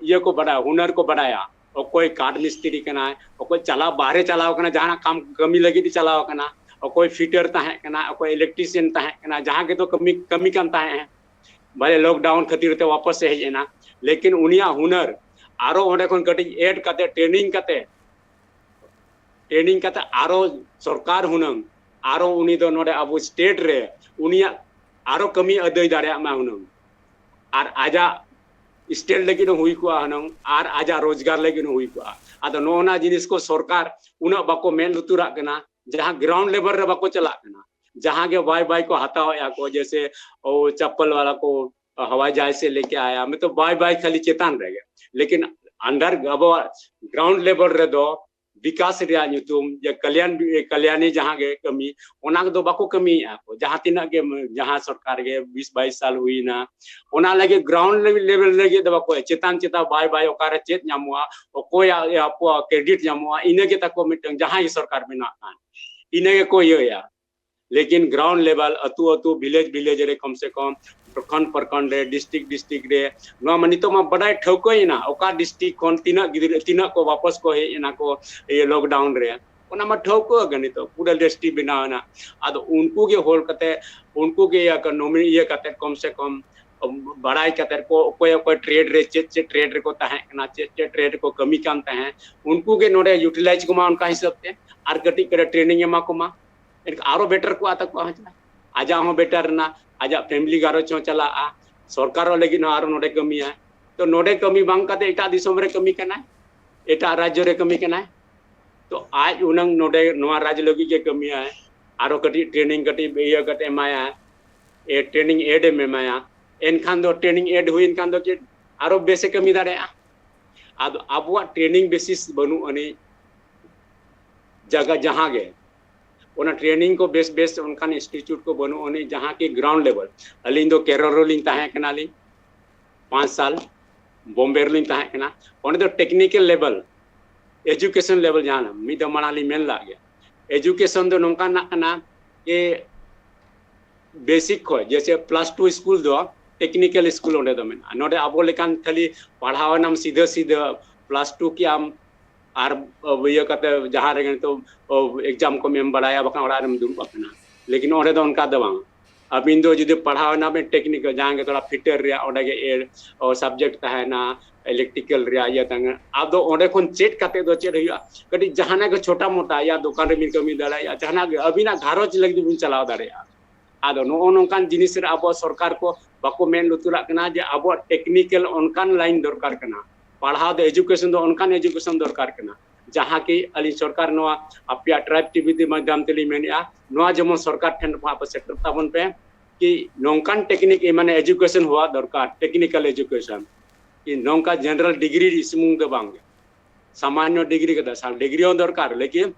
ये को बढ़ाया हुनर को बढ़ाया और कोई काठ मिस्त्री कना और कोई चलाव बाहरे चलाव कना जहाँ काम कमी लगी चलाव कना और कोई फिटर तहें कना और कोई इलेक्ट्रीशियन तहें कना जहाँ के तो कमी कम तहें हैं भले लॉकडाउन खातिर ते वापस से हेजना लेकिन उनिया हुनर आरो ओंडे खन कटी एड काते ट्रेनिंग काते आरो सरकार हुनंग आरो उनी दो नोडे अब स्टेट रे उनिया आरो कमी अदय दाड़े मा हुनंग आर आजा स्टेट लगी हुई को हनंग आर आजा रोजगार लगी हुई को आदो नोना जिनिस को सरकार उना बाको मेन लुतुरा कना जहाँ ग्राउंड लेवल रे बाको चला कना जहाँ के बाय को हताया को जैसे ओ चप्पल वाला को हवाई जहाज से लेके आया मैं तो बाय खाली चेतान रह गया लेकिन अंडर अब ग्राउंड लेवल रे दो विकास रिया नुतुम या कल्याणी जहाँ के कमी ओना दो बाको कमी को जहाँ तिना के जहाँ सरकार के 20-22 साल हुई ना ओना लगे ग्राउंड लेवल लगे दो बाको चेतान बाय ओकारे चेत नामुआ कोई आपको क्रेडिट नामुआ इने के तको मिटंग जहाँ ही सरकार में ना इने के कोई या लेकिन ग्राउंड लेवल अतु विलेज रे कम से कम प्रखंड रे डिस्ट्रिक्ट रे नो मनी तो मा बड़ाई ठौकई ना ओका डिस्ट्रिक्ट कोन तीना को वापस को हे ना को ये लॉकडाउन रे ओना मा ठौको गणित पूरा डिस्ट्रिक्ट बिना ना आदो उनको के होल कते उनको के या नॉमिनी ये कते कम से कम बड़ाई कते को कोई ट्रेड रे चे ट्रेड रे को तहे ना चे ट्रेड को कमी कानते हैं उनको के नोडे यूटिलाइज को मा उनका हिसाब से आर कटी करे ट्रेनिंग मा को मा आरो बेटर को आता को आजा हो बेटर ना आजा फैमिली गारो चो चला सरकार लगी ना आरो नोडे कमी है तो नोडे कमी बांग काते एटा दिसोम रे कमी कना एटा राज्य रे कमी कना तो आज उनंग नोडे नोआ राज्य लगी के कमी है आरो कटी ट्रेनिंग कटी ये कटे माया ए ट्रेनिंग एड में माया एनखान दो ट्रेनिंग एड हुई इनखान दो के आरो बेसे कमी दाड़े आदो आबुआ ट्रेनिंग बेसिस बनु अनि जगह जहाँ गे ओना ट्रेनिंग को बेस उनका इंस्टीट्यूट को बनो ओने जहाँ के ग्राउंड लेवल अलिंग दो केरल लिंग ताहे कना ली 5 साल बॉम्बे लिंग ताहे कना ओने दो टेक्निकल लेवल एजुकेशन लेवल जाना मी दो मनाली मेन लागे एजुकेशन दो नोंका ना कना के बेसिक को जैसे +2 स्कूल दो टेक्निकल स्कूल ओने दो मेना नोडे आबो लेकान खाली पढ़ावा नाम सीधा +2 की आम आर ये कते जहाँ रे तो एग्जाम को मेम बढ़ाया बका ओड़ा रे दुरुब अपना लेकिन ओरे दो उनका दवांग अबिन दो जुदे पढ़ाव ना में टेक्निकल जहाँ के थोड़ा फिटर रे ओडे के और सब्जेक्ट है ना इलेक्ट्रिकल रे या तंग अब दो ओडे कोन चेक कते दो चेक हुआ कटी जहाना के छोटा मोटा या दुकान रे मिल कमी दाड़ा या जहाना के अभी ना घारोज लगी बिन चलाव दाड़े आदो नो नोकान जिनिस रे अब सरकार को बाको मेन लुतुरा कना जे अब टेक्निकल उनकान लाइन दरकार कना पढ़ाव दो एजुकेशन दो उनकान एजुकेशन दरकार कना जहाँ की अली सरकार नोआ अपिया ट्राइब टीवी माध्यम तेली मेनिया नोआ जमन सरकार ठेन आप सेक्टर ताबन पे कि नोंकान टेक्निक माने एजुकेशन हुआ दरकार टेक्निकल एजुकेशन कि नोंका जनरल डिग्री सुमुंग दो बांग सामान्य डिग्री कदा साल डिग्री दरकार लेकिन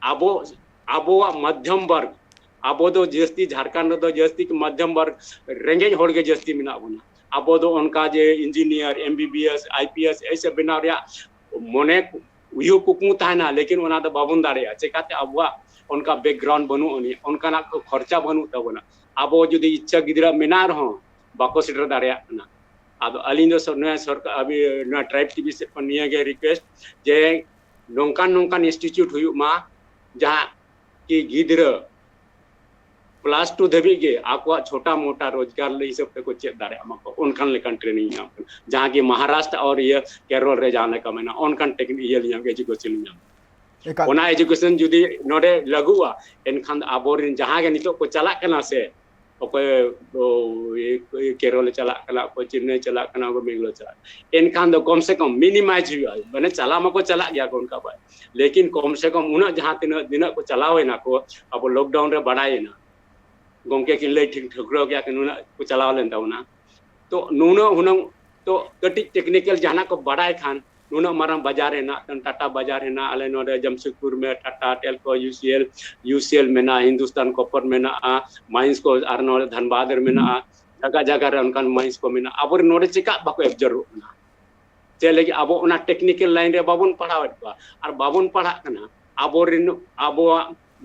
आबो मध्यम वर्ग आबो दो जस्ती झारखंड दो जस्ती मध्यम वर्ग रेंगेज होड़ के जस्ती मिना बना आबो दो उनका जे इंजीनियर MBBS IPS ऐसे बिना रे मने उयो कुकमु ताना लेकिन ओना तो बाबन दाड़े चेकाते आबुआ उनका बैकग्राउंड बनु उनका ना खर्चा बनु तबना आबो जुदी इच्छा गिदरा मेना रहो बाको सेटर दाड़े ना आदो अलिन दो सरकार अभी ना ट्राइब टीवी से पनिया के रिक्वेस्ट जे नोंकान इंस्टीट्यूट हुई मा जहाँ की गिदरा +2 धबी के आको छोटा मोटा रोजगार ले हिसाब ते को चेक दाड़े को उनकान लेकान ट्रेनिंग जहाँ की महाराष्ट्र और ये केरल रे जाने का मैंने उनकान टेक्निक ये लिया एजुकेशन लिया ओना एजुकेशन जुदी नोडे लगुआ एनखान आबोरिन जहाँ के नितो को चला कना से ᱚᱠᱚᱭ केरल चला कना ᱚᱠᱚᱭ चेन्नई चला कना ᱚᱠᱚᱭ बेंगलोर चला एनखान दो कम से कम मिनिमाइज हुआ माने चला मको चला गया को उनका भाई लेकिन कम से कम उना जहां दिन को चलावेना को अब लॉकडाउन रे बढ़ाएना गोंके किन ले ठीक ठकरो गया कि नुना को चलाव लेन ताउना तो नुना हुनंग तो कटी टेक्निकल जहां को बढ़ाए खान नुना मारंग बाजार है ना टाटा बाजार है ना अले नोडे जमशेदपुर में टाटा टेलको यूसीएल में ना हिंदुस्तान कॉपर में ना माइंस को आर नोडे धनबाद में ना जगह जगह रे उनकान माइंस को में ना अब नोडे चिका बाको एब्जर्व ना चले कि अब उना टेक्निकल लाइन रे बाबुन पढ़ावत बा और बाबुन पढ़ा कना अब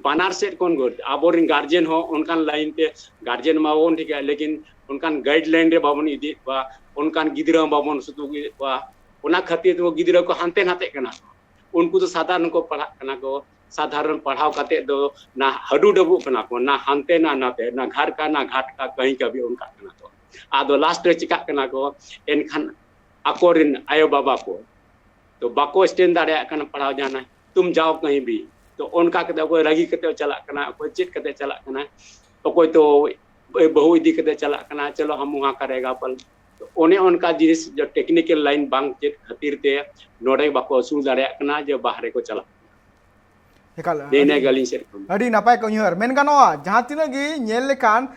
बानार सेट कौन गो अब गार्जियन हो उनकान लाइन पे गार्जियन मावन ठीक है लेकिन उनकान गाइडलाइन रे बाबुन इदी बा उनकान गिदरा बाबुन सुतु बा उना खातिर तो गिदरा को हानते नाते कना उनको तो साधारण को पढ़ा कना को साधारण पढ़ाव करते दो ना हडू डबू कना को ना हानते ना नाते ना घर का ना घाट का कहीं का भी उनका कना तो आदो लास्ट रे चिका कना को एनखान अकोरिन आयो बाबा को तो बाको स्टैंड दाड़े कना पढ़ाव जाना तुम जाओ कहीं भी तो उनका कते कोई रगी कते चला कना कोई चिट कते चला कना कोई तो बहु इदी कते चला कना चलो हम वहां करेगा पल तो ओने उनका जिस जो टेक्निकल लाइन बांग चेत खातिर ते नोडे बाको असूल दाड़े कना जो बाहर को चला देने गली से अड़ी नपाय को यूर मेन गानोआ जहां तिना गी नेल लेखान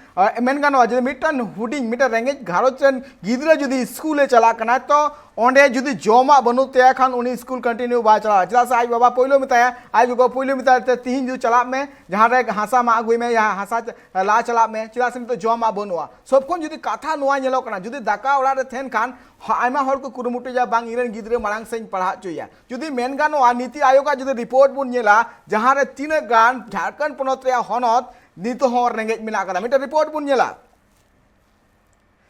मेन गानोआ जे मिटन हुडिंग मिटर रेंगेज घारोचन गिदरा जुदी स्कूले चला कना तो ओंडे जुदी जोमा बनु ते खान उनी स्कूल कंटिन्यू बा चला चला से आज बाबा पहिलो मिताया आज गो पहिलो मिताया ते तीन जु चला में जहां रे हासा मा गुई में या हासा ला चला में चला से तो जोमा बनुआ सब कोन जुदी काथा नुआ नेलो कना जुदी दाका ओड़ा रे थेन खान आयमा हर को कुरुमुटु जा बांग इरन गिदरे मांग से पढ़ा चुया जुदी मेन गानोआ नीति आयोग जुदी रिपोर्ट बुन नेला जहां रे तीन गान झारखंड पनत रे हनत नितो हो रेंगेज मिना कदा मिटा रिपोर्ट बुन नेला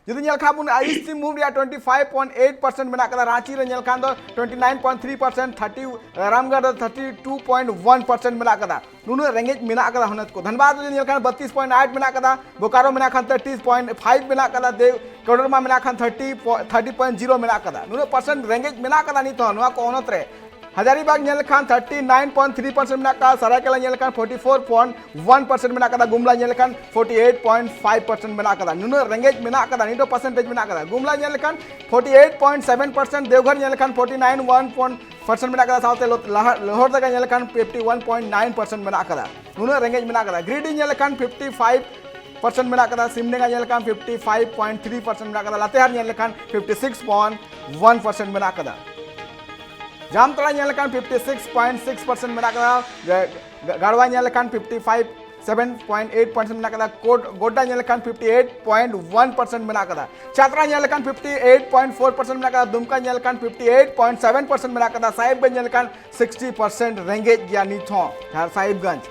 जुदी नेल खाबुन ईस्ट सिंहभूम रे 25.8% मिना कदा रांची रे नेल खान दो 29.3% 30 रामगढ़ 32.1% मिना कदा नुनु रेंगेज मिना कदा हनत को धनबाद रे नेल खान 32.8 मिना कदा बोकारो मिना खान 30.5 मिना कदा देव कोडरमा मिना खान 30.0 मिना कदा नुनु परसेंट रेंगेज मिना कदा नि तो नुआ को हनत रे हजारीबाग नेल खान 39.3% मिना कदा सरायकेला नेल खान 44.1% मिना कदा गुमला नेल खान 48.5% मिना कदा नुनु रेंगेज मिना कदा नीटो परसेंटेज मिना कदा गुमला नेल खान 48.7% देवघर नेल खान 49.1% मिना कदा साउथ लोहरदगा नेल खान 51.9% मिना कदा नुनु रेंगेज मिना कदा ग्रीडी नेल खान 55% मिना कदा सिमडेगा नेल खान 55.3% मिना कदा लातेहार नेल खान 56.1% मिना कदा जामतड़ा नेलकान 56.6% मिना कदा गाड़वा नेलकान 55.7.8% मिना कदा गोड्डा नेलकान 58.1% मिना कदा चातरा नेलकान 58.4% मिना कदा दुमका नेलकान 58.7% मिना कदा साहिबगंज नेलकान 60% रेंगेज गया निथो साहिबगंज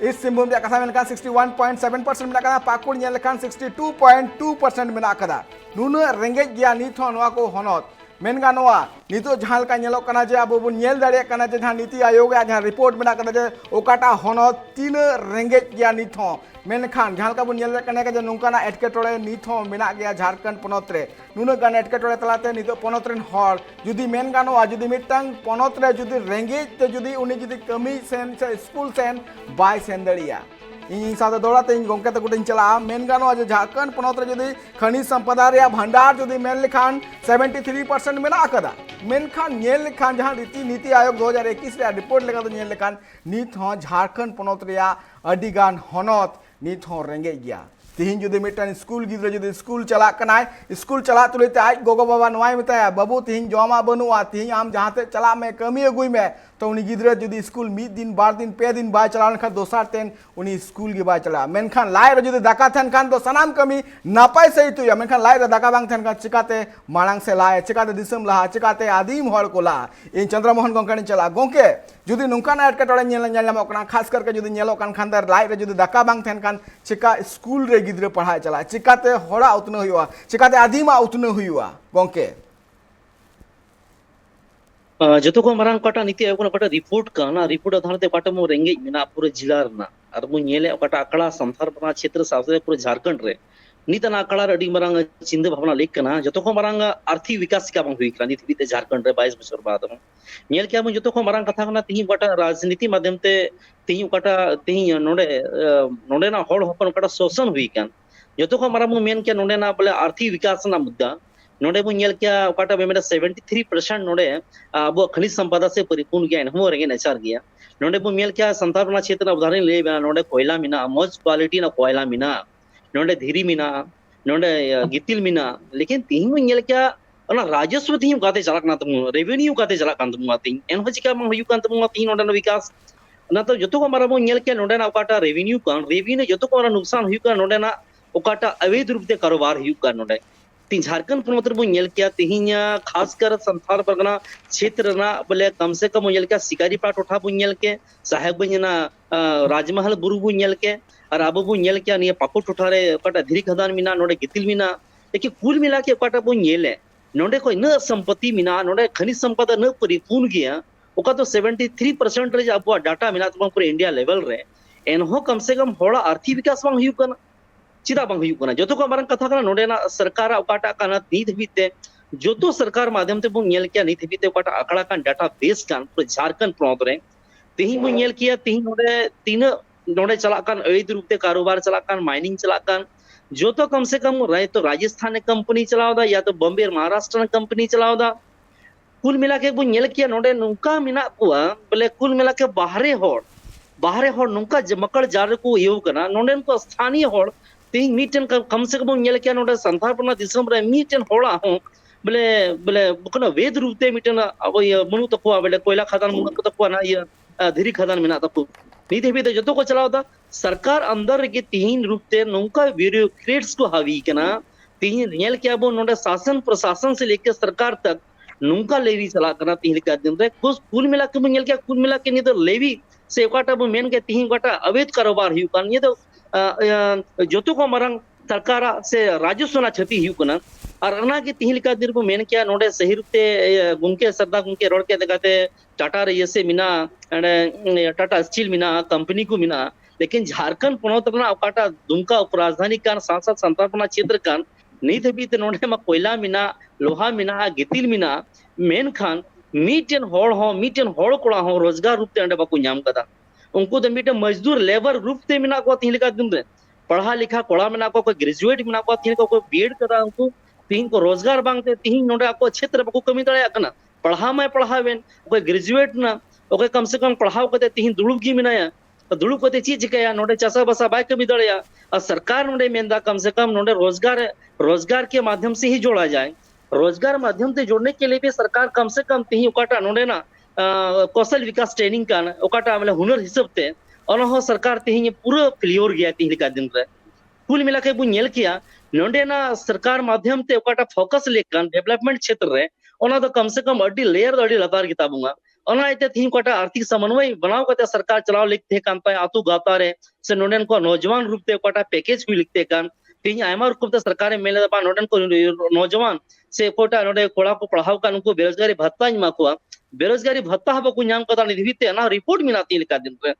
ईस्ट सिंहभूम रे कथा मेनकान 61.7% मिना कदा पाकुड़ नेलकान 62.2% मिना कदा नुनु रेंगेज गया निथो नवा को हनत मेन गानोआ नितो जहां का नेलो कना जे अब बुन नेल दाड़े कना जे जहां नीति आयोग या जहां रिपोर्ट मेना कना जे ओकाटा हनत तीन रेंगेज गया निथो मेनखान जहां का बुन नेल कना जे नुंकाना एटकेटोड़े निथो मेना गया झारखंड पनत रे नुनु गान एटकेटोड़े तलाते नितो पनत रेन हर जुदी मेन गानोआ जुदी मिटंग पनत रे जुदी रेंगेज ते जुदी उनी जुदी कमी सेन से स्कूल सेन बाय सेन दड़िया इन साथ दौड़ाते इन गोंके तक गुटिन चला मेन गानो आज झारखंड पनत रे जुदी खनिज संपदा रे भंडार जुदी मेन लिखान 73% मेना कदा मेनखान नेल लिखान जहां नीति आयोग 2021 रे रिपोर्ट लेका तो नेल लिखान नित हो झारखंड पनत रे अडिगान हनत नित हो रेंगे गया तीन जुदी मिटन स्कूल गिद्रे जुदी स्कूल चला कनाय स्कूल चला तुलते आज गोगो बाबा नवाय मिताया बाबू तीन जोमा बनुआ तीन आम जहां ते चला में कमी अगुई में तो उनी गिद्रे जुदी स्कूल 1 दिन 2 दिन 5 दिन बाय चला खा दोसार तेन उनी स्कूल गे बाय चला मेनखान लाय रे जुदी दाका थन खान तो सनाम कमी नापाय सही तुया मेनखान लाय रे दाका बांग थन खान चिकाते मालांग से लाय चिकाते दिसम लहा चिकाते आदिम हर को ला इन चंद्रमोहन गोंकणी चला गोंके जुदी नुकाना एटकेटोड़े नेल खास करके जुदी नेलो कान खानदार लाय रे जुदी दाका बांग थन खान चिका स्कूल रे गिद्रे पढ़ाई चला चिकाते होड़ा उतने हुआ चिकाते आदिमा उतने हुआ गोंके जतो को मारंग कटा नीति आयोग कटा रिपोर्ट काना रिपोर्ट आधार ते कटा मो रेंगेज मेना पूरे जिला रना और मो नेले कटा आकड़ा संथार बना क्षेत्र साथे पूरे झारखंड रे नीतना आकड़ा रे अडी मरांग चिंता भावना लेक कना जतो को मरांग आर्थिक विकास का बंग हुई कना नित बीते झारखंड रे 22 बछर बाद नेल क्या बन जतो को मरांग कथा कना तिही बटा राजनीति माध्यम ते तिही कटा तिही नोडे नोडे ना होड़ होपन कटा शोषण हुई कान जतो को मरांग मेन के नोडे ना बोले आर्थिक विकास ना मुद्दा नोडे बु नेल क्या कटा मेरा 73% नोडे अब खनिज संपदा से परिपूर्ण गया हो रेंगे नेचर गया नोडे बु मेल क्या संतापना क्षेत्र उदाहरण ले नोडे कोयला मिना मौज क्वालिटी ना कोयला मिना नोडे धीरी मिना नोडे गितिल मिना लेकिन तिही नेल क्या अना राजस्व तिही गाते चलाक ना तुम रेवेन्यू गाते चलाक कान तुम तिही एन हो चिका हुयु कान तुम तिही नोडे ना विकास ना तो जतो को मारा बो नेल क्या नोडे ना ओकाटा रेवेन्यू जतो को नुकसान हुयु का नोडे ना ओकाटा अवैध रूप ते कारोबार हुयु का नोडे तीन झारखंड पोनत रे बो नेल क्या तिही खासकर संथाल परगना क्षेत्र ना बोले कम से कम नेल क्या शिकारीपाड़ा टोठा बो नेल के साहेब बजना राजमहल बुरु बो नेल के और अब बो नेल क्या निया पापू टोठा रे ओकाटा धीरी खदान मिना नोडे गितिल मिना लेकिन कुल मिला के ओकाटा बो नेले नोडे को न संपत्ति मिना नोडे खनिज संपदा न परिपूर्ण गया ओका तो 73% रे अब डाटा मिना तो पूरे इंडिया लेवल रे एनहो कम से कम होड़ा आर्थिक विकास बांग हुयु कना चिदा बांग हुयु कना जतो को मारन कथा कना नोडे ना सरकार ओकाटा काना नीत बीते जतो सरकार माध्यम ते बो नेल क्या नीत बीते ओकाटा आंकड़ा कान डाटा बेस कान पूरे झारखंड प्रोत रे तेही बो नेल किया तेही नोडे तीन नोडे चला कान अवैध रूप ते कारोबार चला कान माइनिंग चला कान जो तो कम से कम रहे तो राजस्थान ने कंपनी चलावदा या तो बॉम्बे महाराष्ट्र ने कंपनी चलावदा कुल मिला के बो नेल किया नोडे नुका मिना कुआ बोले कुल मिला के बाहरे होड़ नुका जमकड़ जार को येव कना नोडे को स्थानीय होड़ तेही मीटन कम से कम नेल किया नोडे संथालपना दिसम रे मीटन होड़ा हो बोले बोले बकना वेद रूप ते मीटन अब ये मनु तकुआ बोले कोयला खदान मनु तकुआ ना ये धीरी खदान मिना तकु नीत भी तो जतो को चलावदा सरकार अंदर के तीन रूप ते नौका ब्यूरोक्रेट्स को हावी कना तीन नेल क्या बो नोडे शासन प्रशासन से लेकर सरकार तक नौका लेवी चला कना तीन का दिन रे कुल मिला के नेल क्या कुल मिला के नहीं तो लेवी से ओकाटा बो मेन के तीन गोटा अवैध कारोबार हुई कान ये तो जतो को मरंग सरकार से राजस्व ना क्षति हुई कना और अना के तीन का दिन बो मेन क्या नोडे सही रूप ते गुंके सरदा गुंके रोड के देखाते टाटा रे ये मिना टाटा स्टील मिना कंपनी को मिना लेकिन झारखंड पोनत ना ओकाटा दुमका उपराजधानी कान सांसद संतापना क्षेत्र कान नहीं थे बीते नोडे मा कोयला मिना लोहा मिना गितिल मिना मेन खान मीटन होड़ कोड़ा हो रोजगार रूप ते अंडे बाकू नाम कदा उनको तो मीटे मजदूर लेबर रूप ते मिना को तीन का दिन रे पढ़ा लिखा कोड़ा मिना को कोई ग्रेजुएट मिना को तीन को बीएड कदा उनको तीन को रोजगार बांगते तीन नोडे को क्षेत्र बाकू कमी दड़े कना पढ़ा मैं पढ़ावेन कोई ग्रेजुएट ना ओके कम से कम पढ़ाव कते तीन दुड़ुब गी मिनाया तो दुड़ुब कते चीज चिकाया नोडे चासा बसा बाय कमी दड़या और सरकार नोडे मेंदा कम से कम नोडे रोजगार के माध्यम से ही जोड़ा जाए रोजगार माध्यम से जोड़ने के लिए भी सरकार कम से कम तीन ओकाटा नोडे ना कौशल विकास ट्रेनिंग का ओकाटा मतलब हुनर हिसाब ते और सरकार तीन पूरा क्लियर गया तीन का दिन रे कुल मिला के बु नेल किया नोडे ना सरकार माध्यम ते ओकाटा फोकस लेकन डेवलपमेंट क्षेत्र रे ओना तो कम से कम अड्डी लेयर अड्डी लतार किताबुंगा ओना इते थीम कोटा आर्थिक समन्वय बनाव कते सरकार चलाव लिखते कांता आतु गाता रे से नोडन को नौजवान रूप ते कोटा पैकेज भी लिखते कान तीन आयमा रूप ते सरकार मेले बा नोडन को नौजवान से कोटा नोडे कोड़ा को पढ़ाव का उनको बेरोजगारी भत्ता मा को बेरोजगारी भत्ता हब को नाम कता निधिते ना रिपोर्ट मिनाती लिखा दिन रे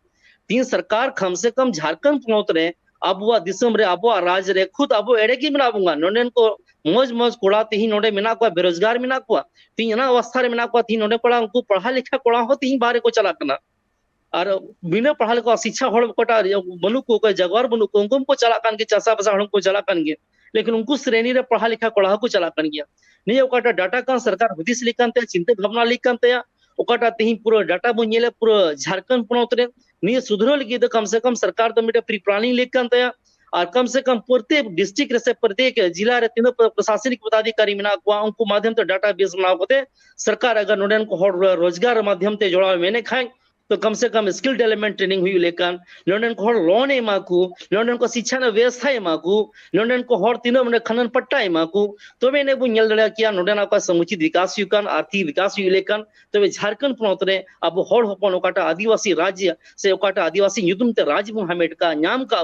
तीन सरकार कम से कम झारखंड पोनत रे अबुआ दिसम रे अबुआ राज रे खुद अबो एड़े की मिनाबुंगा नोडन को मौज कोड़ा तीन नोडे मिना को बेरोजगार मिना को तीन ना अवस्था रे मिना को तीन नोडे कोड़ा उनको पढ़ा लिखा कोड़ा हो तीन बारे को चला कना और बिना पढ़ा लिखा शिक्षा होड़ कोटा बनु को जगवार बनु को उनको चला कान के चासा बसा हड़ को चला कान गे लेकिन उनको श्रेणी रे पढ़ा लिखा कोड़ा को चला कान गया नहीं ओकाटा डाटा का सरकार हुदिस लिकान ते चिंता भावना लिकान ते ओकाटा तीन पूरा डाटा बुनेले पूरा झारखंड पोनत रे नहीं सुधरल गे कम से कम सरकार तो मिटे प्री प्लानिंग लिकान ते और कम से कम प्रत्येक डिस्ट्रिक्ट से प्रत्येक जिला रे तीनों प्रशासनिक पदाधिकारी मिना को उनको माध्यम से डाटा बेस बनाव कोते सरकार अगर नोडन को रोजगार माध्यम ते जोड़ा मैंने खाए तो कम से कम स्किल डेवलपमेंट ट्रेनिंग हुई लेकिन नोडन को लोन एमाकू नोडन को शिक्षा न व्यवस्था एमाकू नोडन को हर तीनों मने खनन पट्टा एमाकू तो मैंने वो नेल दड़ा किया नोडन का समुचित विकास युकान आर्थिक विकास हुई लेकिन तो झारखंड पोनत रे अब हर होपन ओकाटा आदिवासी राज्य से ओकाटा आदिवासी युद्धम ते राज्य हमेट का नाम का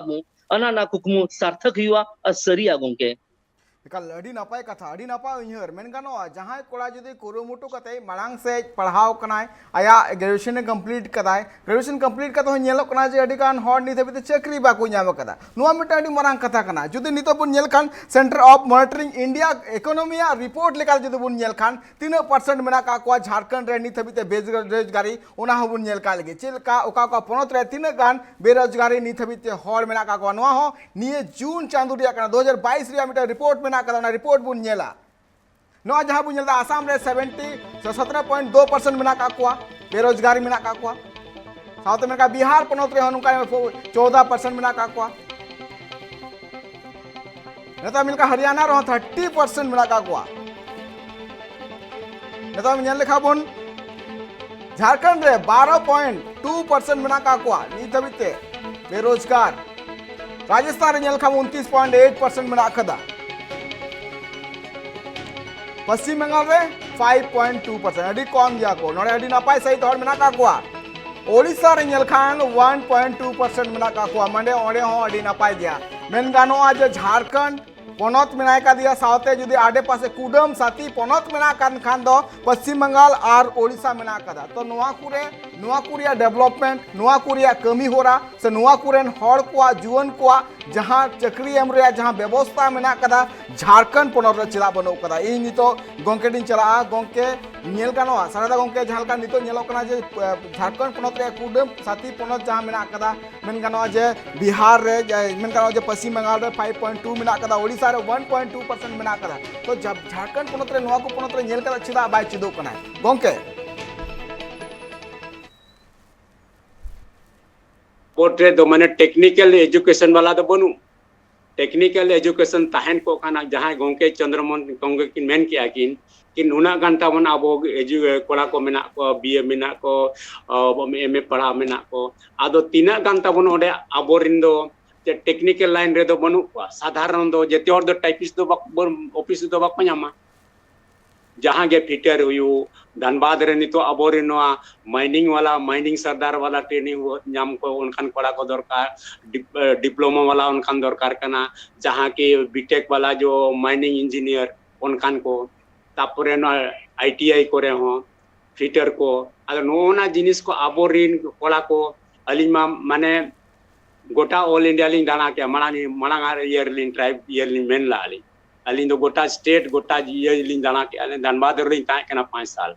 अना ना कुकमु सार्थक हुआ और सरिया गोंके एकाल अड़ी नापाय कथा अड़ी नापाय उयहर मेन गानोआ जहां कोड़ा जुदी कुरुमुटु कते मांग से पढ़ाव कनाय आया ग्रेजुएशन कंप्लीट कदाय ग्रेजुएशन कंप्लीट कते हो नेलो कना जे अड़ी कान हॉर नित हबिते चाकरी बाको ᱧᱟᱢ कदा नुआ मिटा अड़ी मांग कथा कना जुदी नितो बुन nail Khan centre of monitoring India economy report लेका जुदी बुन नेल खान 3% मेना का को झारखंड रे नित हबिते बेरोजगारी ओना हो बुन नेल का लगे चेलका ओका ओका पोनत रे तीन गान बेरोजगारी नित हबिते हॉर मेना का को नुआ हो निये जून चांदो रिया कना 2022 रिया मिटा रिपोर्ट मेना रिपोर्ट बुन नेला नो जहां बुन नेला आसाम रे 17.2% मेना का को बेरोजगारी मेना का को साउथ में का बिहार पनोत रे हनुका 14% मेना का को नेता मिलका हरियाणा रो 30% मेना का को नेता मिल लेखा बुन झारखंड रे 12.2% मेना का को नीत हबिते बेरोजगार राजस्थान रे नेल खा 29.8% मेना खदा पश्चिम बंगाल रे 5.2% अड़ी कम गया को नोड़े अड़ी नापाय सही तोड़ मेना का को ओडिशा रे नेल खान 1.2% मेना का को मंडे ओडे हो अड़ी नापाय गया मेन गानो आज झारखंड पनत मेना का दिया साउते जुदी आडे पासे कुडम साथी पनत मेना कान खान दो पश्चिम बंगाल और ओडिशा मेना कदा तो नुआ कुरिया डेवलपमेंट नुआ कुरिया कमी होरा से नुआ कुरेन हर को जुवन को जहां चक्री एम रे जहां व्यवस्था मेना कदा झारखंड पनत रे चिला बनो कदा इ नितो गोंके दिन चला गोंके नेल गानोआ सारादा गोंके जहां का नितो नेलो कना जे झारखंड पनत रे कुडम साथी पनत जहां मेना कदा मेन गानोआ जे बिहार रे मेन गानोआ जे पश्चिम बंगाल रे 5.2 मेना कदा ओडिशा रे 1.2% मेना कदा तो जब झारखंड पनत रे नुआ को पनत रे नेल कदा चिदा बाय चिदो कना गोंके पोर्ट्रे दो माने टेक्निकल एजुकेशन वाला तो बनू टेक्निकल एजुकेशन ताहन को खाना जहां गोंके चंद्रमोहन गोंके किन मेन किया किन उना घंटा मन अब कोड़ा को मेना को बीए मेना को एमए पढ़ा मेना को आदो तीना घंटा बन ओडे अबोरिन दो जे टेक्निकल लाइन रे दो बनू को साधारण दो जेते और दो टाइपिस्ट दो ऑफिस दो बाक पኛमा जहां गे फिटर हुयु धनबाद रे नितो अबोरिन माइनिंग वाला माइनिंग सरदार वाला ट्रेनिंग नाम को उनखान कोड़ा को दरकार डिप्लोमा वाला उनखान दरकार कना जहां के बीटेक वाला जो माइनिंग इंजीनियर उनखान को तापरे न आईटीआई करे हो फिटर को अगर नोना जिनिस को अबोरिन कोड़ा को अलिमा माने गोटा ऑल इंडिया लिंग दाना के मणांग ईयर ट्राइब ईयर मेन ला अली दो गोटा स्टेट गोटा ये दाना के धनबाद रे 5 साल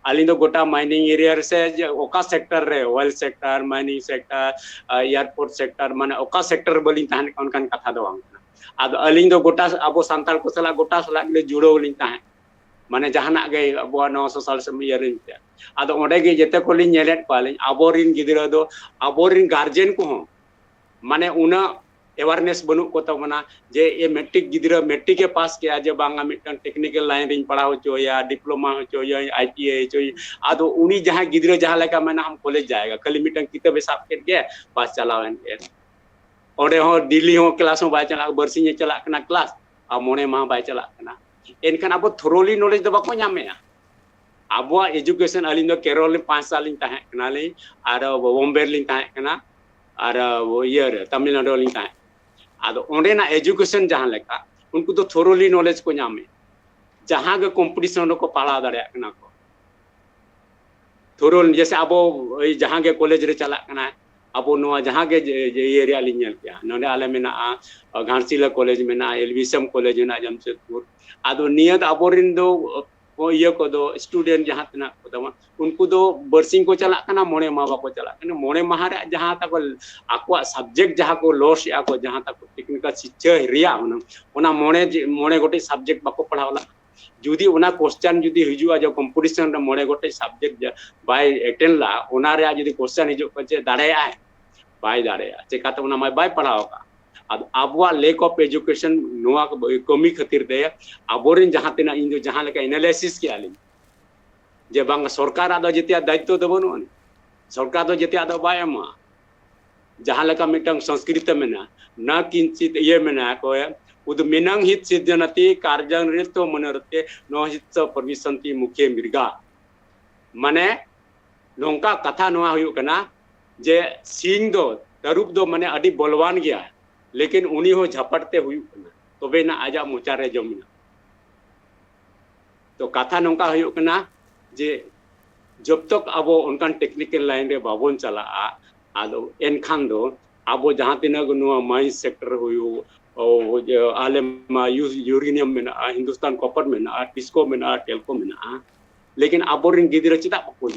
अली दो गोटा माइनिंग एरिया से ओका सेक्टर रे oil sector mining sector airport sector माने ओका सेक्टर बलिन ताहन उनकान कथा दो आद अली दो गोटा अब सांताल को सला गोटा सला ले जुड़ो लिन ताहन माने जहाना गे अब नो सोशल मीडिया रे आद ओडे गे जेते को लिन नेलेट पालिन अबोरिन गिदरा दो अबोरिन गार्जियन को हो माने उना अवेयरनेस बनु को तबना जे ये मैट्रिक गिदरा मैट्रिक के पास किया जे बांगा मिटन टेक्निकल लाइन रिन पढ़ाओ चोया डिप्लोमा हो चोया आईटीआई चोय आदो उनी जहां गिदरा जहां लेका मैंने हम कॉलेज जाएगा खाली मिटन किताब हिसाब के पास चलावन के ओडे हो दिल्ली हो क्लास हो बाय चला बरसिंग चला कना क्लास आ मोने मा बाय चला कना एनखान अब थोरोली नॉलेज दो बाको ᱧᱟᱢᱮᱟ अब एजुकेशन अलिन दो केरल 5 साल लिन ताहे कना ले आर बॉम्बे लिन ताहे कना आर वो ईयर तमिलनाडु लिन ताहे आदो ओंडेना एजुकेशन जहां लेका उनको तो थोरोली नॉलेज को ᱧᱟᱢᱮ जहां के कंपटीशन को पाला दाड़े कना को थोरोल जैसे अब जहां के कॉलेज रे चला कना अब नो जहां के एरिया लिन नेल किया नोडे आले मेना घाटसिला कॉलेज मेना एलविसम कॉलेज ना जमशेदपुर आदो नियत अबोरिन दो ये को दो स्टूडेंट जहां तना को दो उनको दो बरसिंग को चला कना मोने मा बा को चला कना मोने माह रे जहां तक आको सब्जेक्ट जहां को लॉस या को जहां तक टेक्निकल शिक्षा रिया ओना मोने गोटे सब्जेक्ट बाको पढ़ावला जुदी ओना क्वेश्चन जुदी हिजुआ जो कंपटीशन रे मोने गोटे सब्जेक्ट बाय अटेंड ला ओना रे जुदी क्वेश्चन हिजु पचे दाड़े आए बाय दाड़े चेका तो ओना बाय पढ़ाओ का अब लेक ऑफ एजुकेशन नोआ कमी खातिर दे अबोरिन जहां तना इन जहां लेका एनालिसिस के आली जे बांग सरकार आदो जेतिया दायित्व दो बनो सरकार दो जेतिया दो बायमा जहां लेका मिटंग संस्कृत मेना न किंचित ये मेना को उद मेनांग हित सिद्धनति कार्जन रितो मनरते नो हित परमिशंति मुख्य मिर्गा माने नोंका कथा नोआ हुयु कना जे सिंह दो तरुप दो माने अडी बलवान गया लेकिन उनी हो झपटते हुई तबे ना आजा मोचा रे जमिना तो कथा नौका हुयुक कना जे जब तक अबो उनकान टेक्निकल लाइन रे बाबोन चला आदो एनखान दो अबो जहां तिना नुआ माइन सेक्टर हुयु ओ आले मा यूरेनियम में हिंदुस्तान कॉपर में टिस्को में टेलको में लेकिन अबो रिन गिदिरा चिता को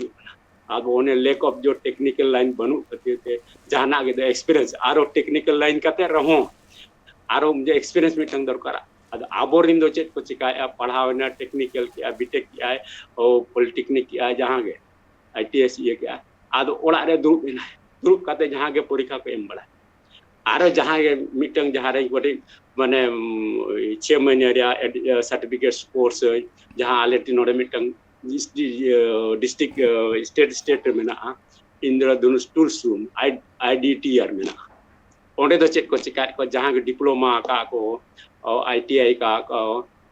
अब ओने लेक ऑफ जो टेक्निकल लाइन बनू करते जहाना के एक्सपीरियंस आरो टेक्निकल लाइन करते रहो आरो मुझे एक्सपीरियंस में टंग दरकार आबो रिन दो चेत को चिकाया पढ़ावना टेक्निकल किया बीटेक किया और पॉलिटेक्निक किया जहां के आईटीएस ये किया आदो ओड़ा रे दुरुब काते जहां के परीक्षा को एम बड़ा आरो जहां के मिटंग जहां रे बड़ी माने 6 महीने रे सर्टिफिकेट कोर्स जहां आले तिनोरे मिटंग डिस्ट्रिक्ट स्टेट में इंदिरा दुनुस टूल्स रूम आईडीटीआर में ओंडे दो चेक को चिका को जहां के डिप्लोमा का को आईटीआई का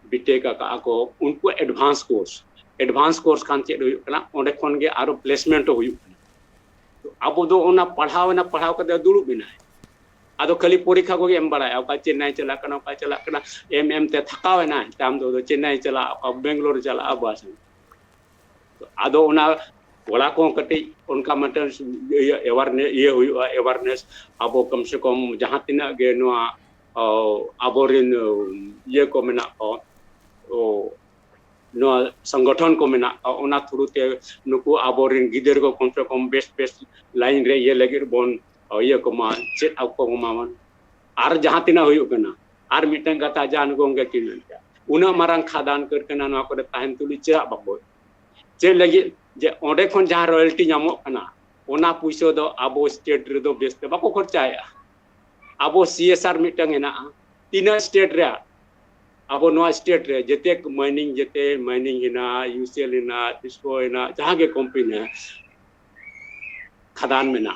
बीटेक का को उनको एडवांस कोर्स खान चेक हुई ओंडे खन के आरो प्लेसमेंट हुई तो अब दो ओना पढ़ाव का दुरुब बिना आदो खाली परीक्षा को एम बड़ा का चेन्नई चला कना का चला कना एम ते थकावे ना ताम दो चेन्नई चला बेंगलोर चला बस तो आदो ओना वड़ा को कटे उनका मतलब अवेयरनेस अब कम से कम जहां तिना गे नुआ आबोरिन ये को मेना को नुआ संगठन को मेना ओना थ्रू ते नुकु आबोरिन गिदर को कम से कम बेस्ट लाइन रे ये लगे बोन ये को मा चेत आपको मावन आर जहां तिना हुयु कना आर मिटन कथा जान गोंगे किन उना मारंग खादान कर कना नुआ को ताहन तुली चेरा बाबो चे लगी जे ओंडे खन जहां रॉयल्टी नामो कना ओना पुइसो दो आबो स्टेट रे दो बेस्ट बाको खर्चाया आबो सीएसआर मिटंग हेना तीना स्टेट रे आबो नो स्टेट रे जते माइनिंग हेना यूसीएल हेना टिस्को हेना जहां के कंपनी खदान में ना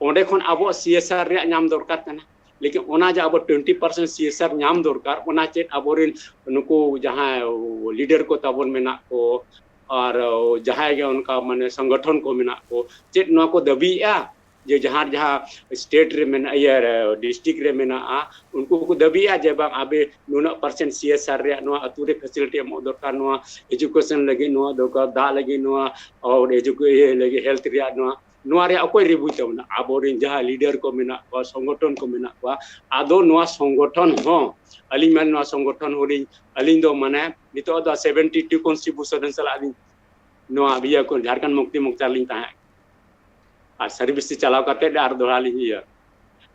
ओंडे खन आबो सीएसआर रे नाम दरकार कना लेकिन ओना जे आबो 20% सीएसआर नाम दरकार ओना चेत आबोरिन नुको जहां लीडर को ताबोन में ना को और जहां के उनका माने संगठन को मेना को चेत नो को दबिया जे जहां स्टेट रे मेना या डिस्ट्रिक्ट रे मेना उनको को दबिया जे बा आबे नुना % सीएसआर रे नो अतु रे फैसिलिटी मो दरकार नो एजुकेशन लगी नो दरकार दा लगी नो और एजुकेशन लगी हेल्थ रे नो रे अकोय रे बुझतो ना आबोरिन जहां लीडर को मेना को संगठन को मेना को आदो नो संगठन हो अली मन नो संगठन होरी अली दो माने नितो द 72 कॉन्स्टिट्यूशन सला नो बिया को झारखंड मुक्ति मोर्चा लिंग ता आ सर्विस चलाव करते आर दोड़ा लिया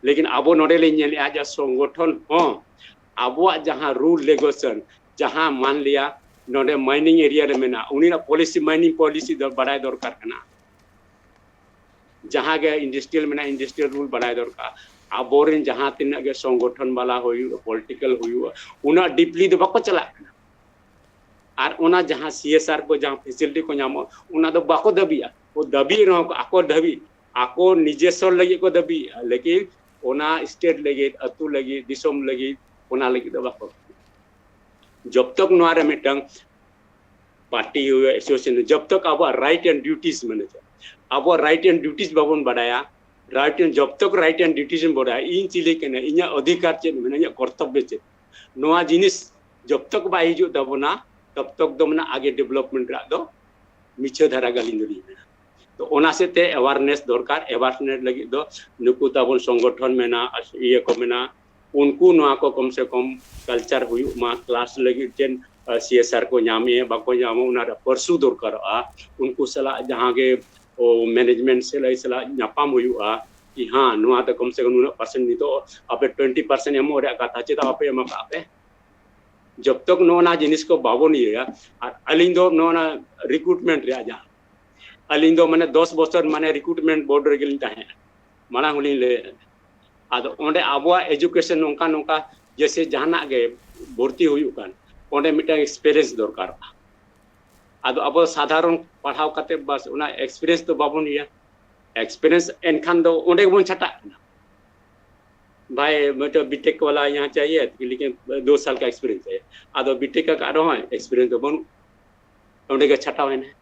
लेकिन आबो नोडे ले नेल आज संगठन हो आबो जहां रूल रेगुलेशन जहां मान लिया नोडे माइनिंग एरिया रे मेना उनी पॉलिसी माइनिंग पॉलिसी बड़ाई दरकार कना जहां के इंडस्ट्रियल रूल बड़ाई दरकार आबोरिन जहां तिना के संगठन वाला होई पॉलिटिकल होई उना डीपली दो बाको चला और उना जहां सीएसआर को जहां फैसिलिटी को नामो उना दो बाको दबिया वो दबी रहो आको दबी आको निजेसर लगी को दबी लेकिन उना स्टेट लगी अतु लगी दिसोम लगी उना लगी दो बाको जब तक नोरे मिटंग पार्टी एसोसिएशन जब तक अब राइट एंड ड्यूटीज माने अब राइट एंड ड्यूटीज बाबन बढ़ाया राइट एंड जब तक राइट एंड ड्यूटीज बढ़ाया इन चिले के इना अधिकार चे माने इना कर्तव्य चे नोआ जिनिस जब तक बा हिजु दबना तब तक दो मना आगे डेवलपमेंट रा दो मिछे धारा गालिंदरी तो ओना से ते अवेयरनेस दरकार अवेयरनेस लगी दो नुकु ताबन संगठन मेना ये को मेना उनको नोआ को कम से कम कल्चर हुई मा क्लास लगी जेन सीएसआर को नामे बाको नामो उना परसु दरकार उनको सला जहां के मैनेजमेंट से लाई सला नापाम हुआ कि हां नोआ तो कम से कम 1% नहीं तो आपे 20% एमो रे कथा चे तो आपे एमा आपे जब तक नोना जिनिस को बाबो नहीं है और अलिंग दो नोना रिक्रूटमेंट रे आजा अलिंग दो माने 10 बছর माने रिक्रूटमेंट बोर्ड रे गेलिन ताहे माना हुली ले आदो ओंडे आबो एजुकेशन नोंका नोंका जैसे जहाना गे भर्ती हुयु कान ओंडे मिटा एक्सपीरियंस दरकार आदो अब साधारण पढ़ाव करते बस उना एक्सपीरियंस तो बाबो नहीं है एक्सपीरियंस एनखान दो ओंडे बन छटा भाई मतलब बीटेक वाला यहाँ चाहिए लेकिन 2 साल का एक्सपीरियंस है आदो बीटेक का रहो एक्सपीरियंस तो बन ओंडे के छटा है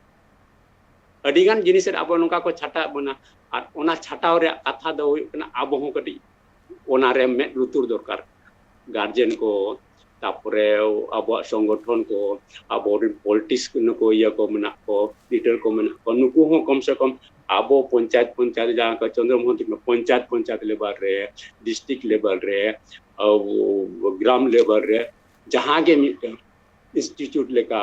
अडिगान जिनिस अब नोका को छटा बना और ओना छटाव रे कथा दो हुई कना अब हो कटी ओना रे में लुतुर दरकार गार्जियन को तापरे अब संगठन को अब पॉलिटिक्स को ये को मना को लीडर को मना को नुकु हो कम से कम अब पंचायत जहाँ का चंद्रमोहन में पंचायत लेवल रे डिस्ट्रिक्ट लेवल रे ग्राम लेवल रे जहाँ के इंस्टीट्यूट लेका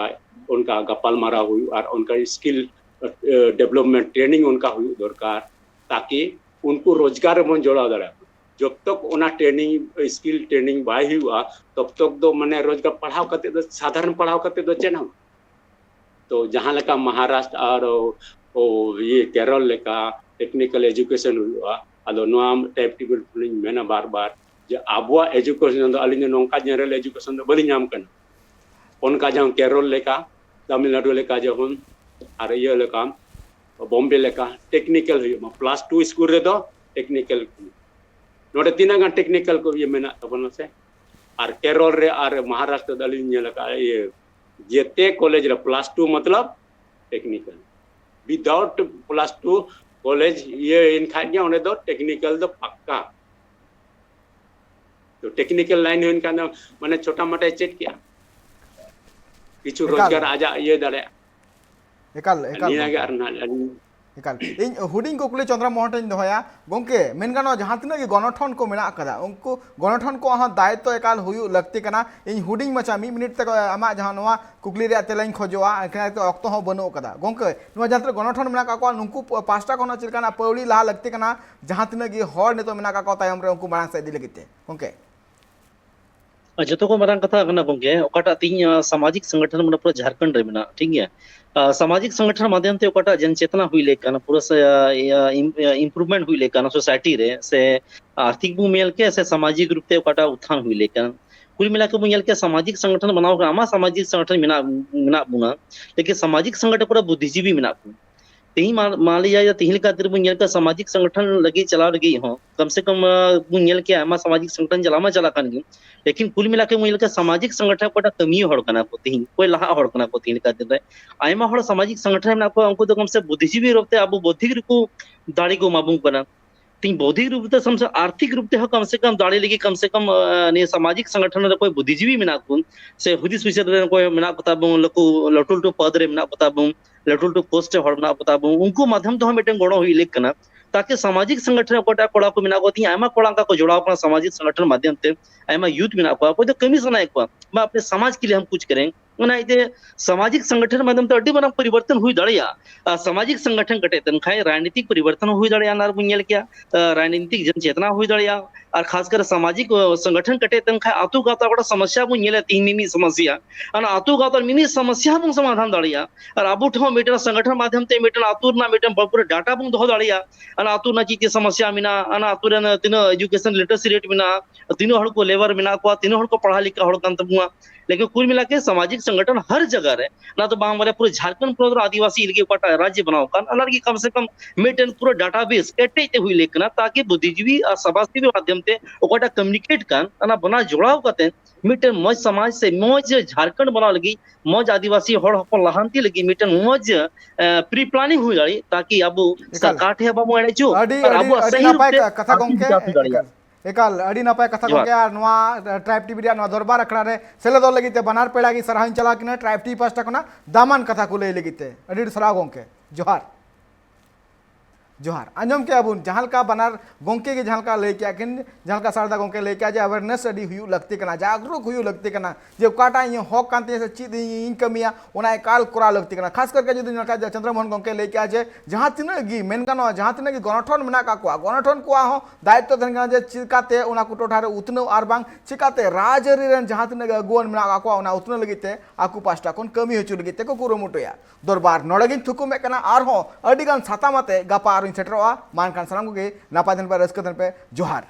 उनका गपाल मारा हुई और उनका स्किल डेवलपमेंट ट्रेनिंग उनका हुई दरकार ताकि उनको रोजगार में जोड़ा दे जब तक उना ट्रेनिंग स्किल ट्रेनिंग बाय हुआ तब तक दो माने रोजगार पढ़ाव करते दो साधारण पढ़ाव करते दो चेना तो जहाँ लेका महाराष्ट्र और ये केरल लेका टेक्निकल एजुकेशन हुआ अदो नोम टाइप टिबल मेना बार बार जे आबुआ एजुकेशन दो अलिन नोंका जनरल एजुकेशन दो बलि नाम कन उनका जहाँ केरल लेका तमिलनाडु लेका जहन और ये लेका बॉम्बे लेका टेक्निकल हुआ +2 स्कूल रे दो टेक्निकल नोडे तीना गान टेक्निकल को ये मेना तबन से और केरल रे और महाराष्ट्र दलिन लेका ये जेते कॉलेज रे +2 मतलब टेक्निकल विदाउट +2 कॉलेज ये इनखा उन्हें दो टेक्निकल दो पक्का तो टेक्निकल लाइन इनका माने छोटा मोटा चेक किया किछु रोजगार आजा ये दरे एकाल एकाल इन हुडिंग कुकली चंद्रमोहन टेन दोया गोंके मेनगानो जहां तिना के गणठन को मेना कदा उनको गणठन को हा दायित्व एकाल हुयु लगती कना इन हुडिंग मचा 1 मिनिट तक आमा जहां नवा कुकली रे तेलाइन खोजवा एखना तो अक्तो हो बनो कदा गोंके नवा जहां गणठन मेना का को नुकु पास्टा कोना चिलकाना पौड़ी ला लगती कना जहां तिना के हर ने तो मेना का को तायम रे उनको मांग से दी लगते गोंके जो को मारंग कथा कना गोंगे ओकाटा तीन सामाजिक संगठन मन पूरा झारखंड रे मेना ठीक है सामाजिक संगठन माध्यम ते ओकाटा जन चेतना हुई लेकन पूरा इम्प्रूवमेंट हुई लेकन सोसाइटी रे से आर्थिक बु मेल के से सामाजिक रूप ते ओकाटा उत्थान हुई लेकन कुल मिला के मेल के सामाजिक संगठन बनाओ आमा सामाजिक संगठन मिना बुना लेकिन सामाजिक संगठन पूरा बुद्धिजीवी मिना तेही मान लिया तेही का तिर बुनियल का सामाजिक संगठन लगी चला लगी हो कम से कम बुनियल के आमा सामाजिक संगठन जलामा चला कान लेकिन कुल मिला के मुइल का सामाजिक संगठन कोटा कमी हड़ कना को तेही कोई लहा हड़ कना को तेही का तिर आयमा हड़ सामाजिक संगठन ना को उनको तो कम से बुद्धिजीवी रूपते अब बौद्धिक को दाड़ी को माबू कना तीन बौद्धिक रूप से समझ आर्थिक रूप से कम से कम दाड़ी लगी कम से कम ने सामाजिक संगठन रे कोई बुद्धिजीवी मिना कुन से हुदिस विषय रे कोई मिना बताबू लको लटुल पद रे मिना बताबू लटुल पोस्ट हड़ना बताबू उनको माध्यम तो हम मिटन गणो हुई लेक कना ताकि सामाजिक संगठन कोटा कोड़ा को मिना को आयमा कोड़ा को जोड़ाव अपना सामाजिक संगठन माध्यम से आयमा यूथ मिना को कोई तो कमी सुनाए को मैं अपने समाज के लिए हम कुछ करें उना इते सामाजिक संगठन माध्यम तो अड्डी बना परिवर्तन हुई दड़िया सामाजिक संगठन कटे तनखाए राजनीतिक परिवर्तन हुई दड़िया नार बुनियल क्या राजनीतिक जनचेतना हुई दड़िया और खासकर सामाजिक संगठन कटे तनखाए आतु गाता कोटा समस्या बुनियल तीन मिनी समस्या अन आतु गाता मिनी समस्या बुं समाधान दड़िया और आबु ठो मीटर संगठन माध्यम ते मीटर आतुर ना मीटर पूरा डाटा बुं दो दड़िया अन आतुर ना चीती समस्या मिना अन आतुर न तीन एजुकेशन लिटरेसी रेट मिना तीनों हड़ को लेबर मिना को तीनों हड़ को पढ़ा लिखा हड़ कांत बुआ लेकिन कुल मिला के सामाजिक संगठन हर जगह रे ना तो बांग वाले पूरे झारखंड पूरा आदिवासी इलाके कोटा राज्य बनाओ कान अलग की कम से कम मेटन पूरा डाटाबेस कटे हुई लेकना ताकि बुद्धिजीवी और समाजसेवी माध्यम से ओकोटा कम्युनिकेट कान ना बना जोड़ाव करते मिटन मौज समाज से मौज झारखंड बना लगी मौज आदिवासी हड़ हपन लहांती लगी मिटन मौज प्री प्लानिंग हुई जाई ताकि अब सरकार ठे बाबू एडे जो अब सही कथा गोंके एकाल अड़ी नपाय कथा को गया नवा ट्राइब टीवी रे नवा दरबार अखड़ा रे सेले दो लगिते बनार पेड़ा की सराहन चला किने ट्राइब टीवी पास्टा कोना दामन कथा को ले लगिते अड़ी सरा गोंके जोहार जोहार आंजम के अबुन जहां का बनार गोंके के जहां का लेके आकिन जहां का सारदा गोंके लेके जे अवेयरनेस अडी हुयु लगती कना जागरूक हुयु लगती कना जे काटा इ हक कांते से चीज इन कमिया ओना एकाल कोरा लगती कना खास करके जदि नका चंद्रमोहन गोंके लेके आजे जहां तिना गी मेन गानो जहां तिना गी गणठन मेना का को गणठन को हो दायित्व धन जे चिकाते ओना को टोठारे उतनो आर बांग चिकाते राजरी रेन जहां तिना गोन मेना का को ओना उतनो लगिते आकु पास्टा कोन कमी होचु लगिते को कुरुमुटया दरबार नोड़गिन थुकुमे कना आर हो अडिगान सातामते गपा सेटरवा मान खान सलाम को नापा दिन पे रस्क दिन पे जोहार।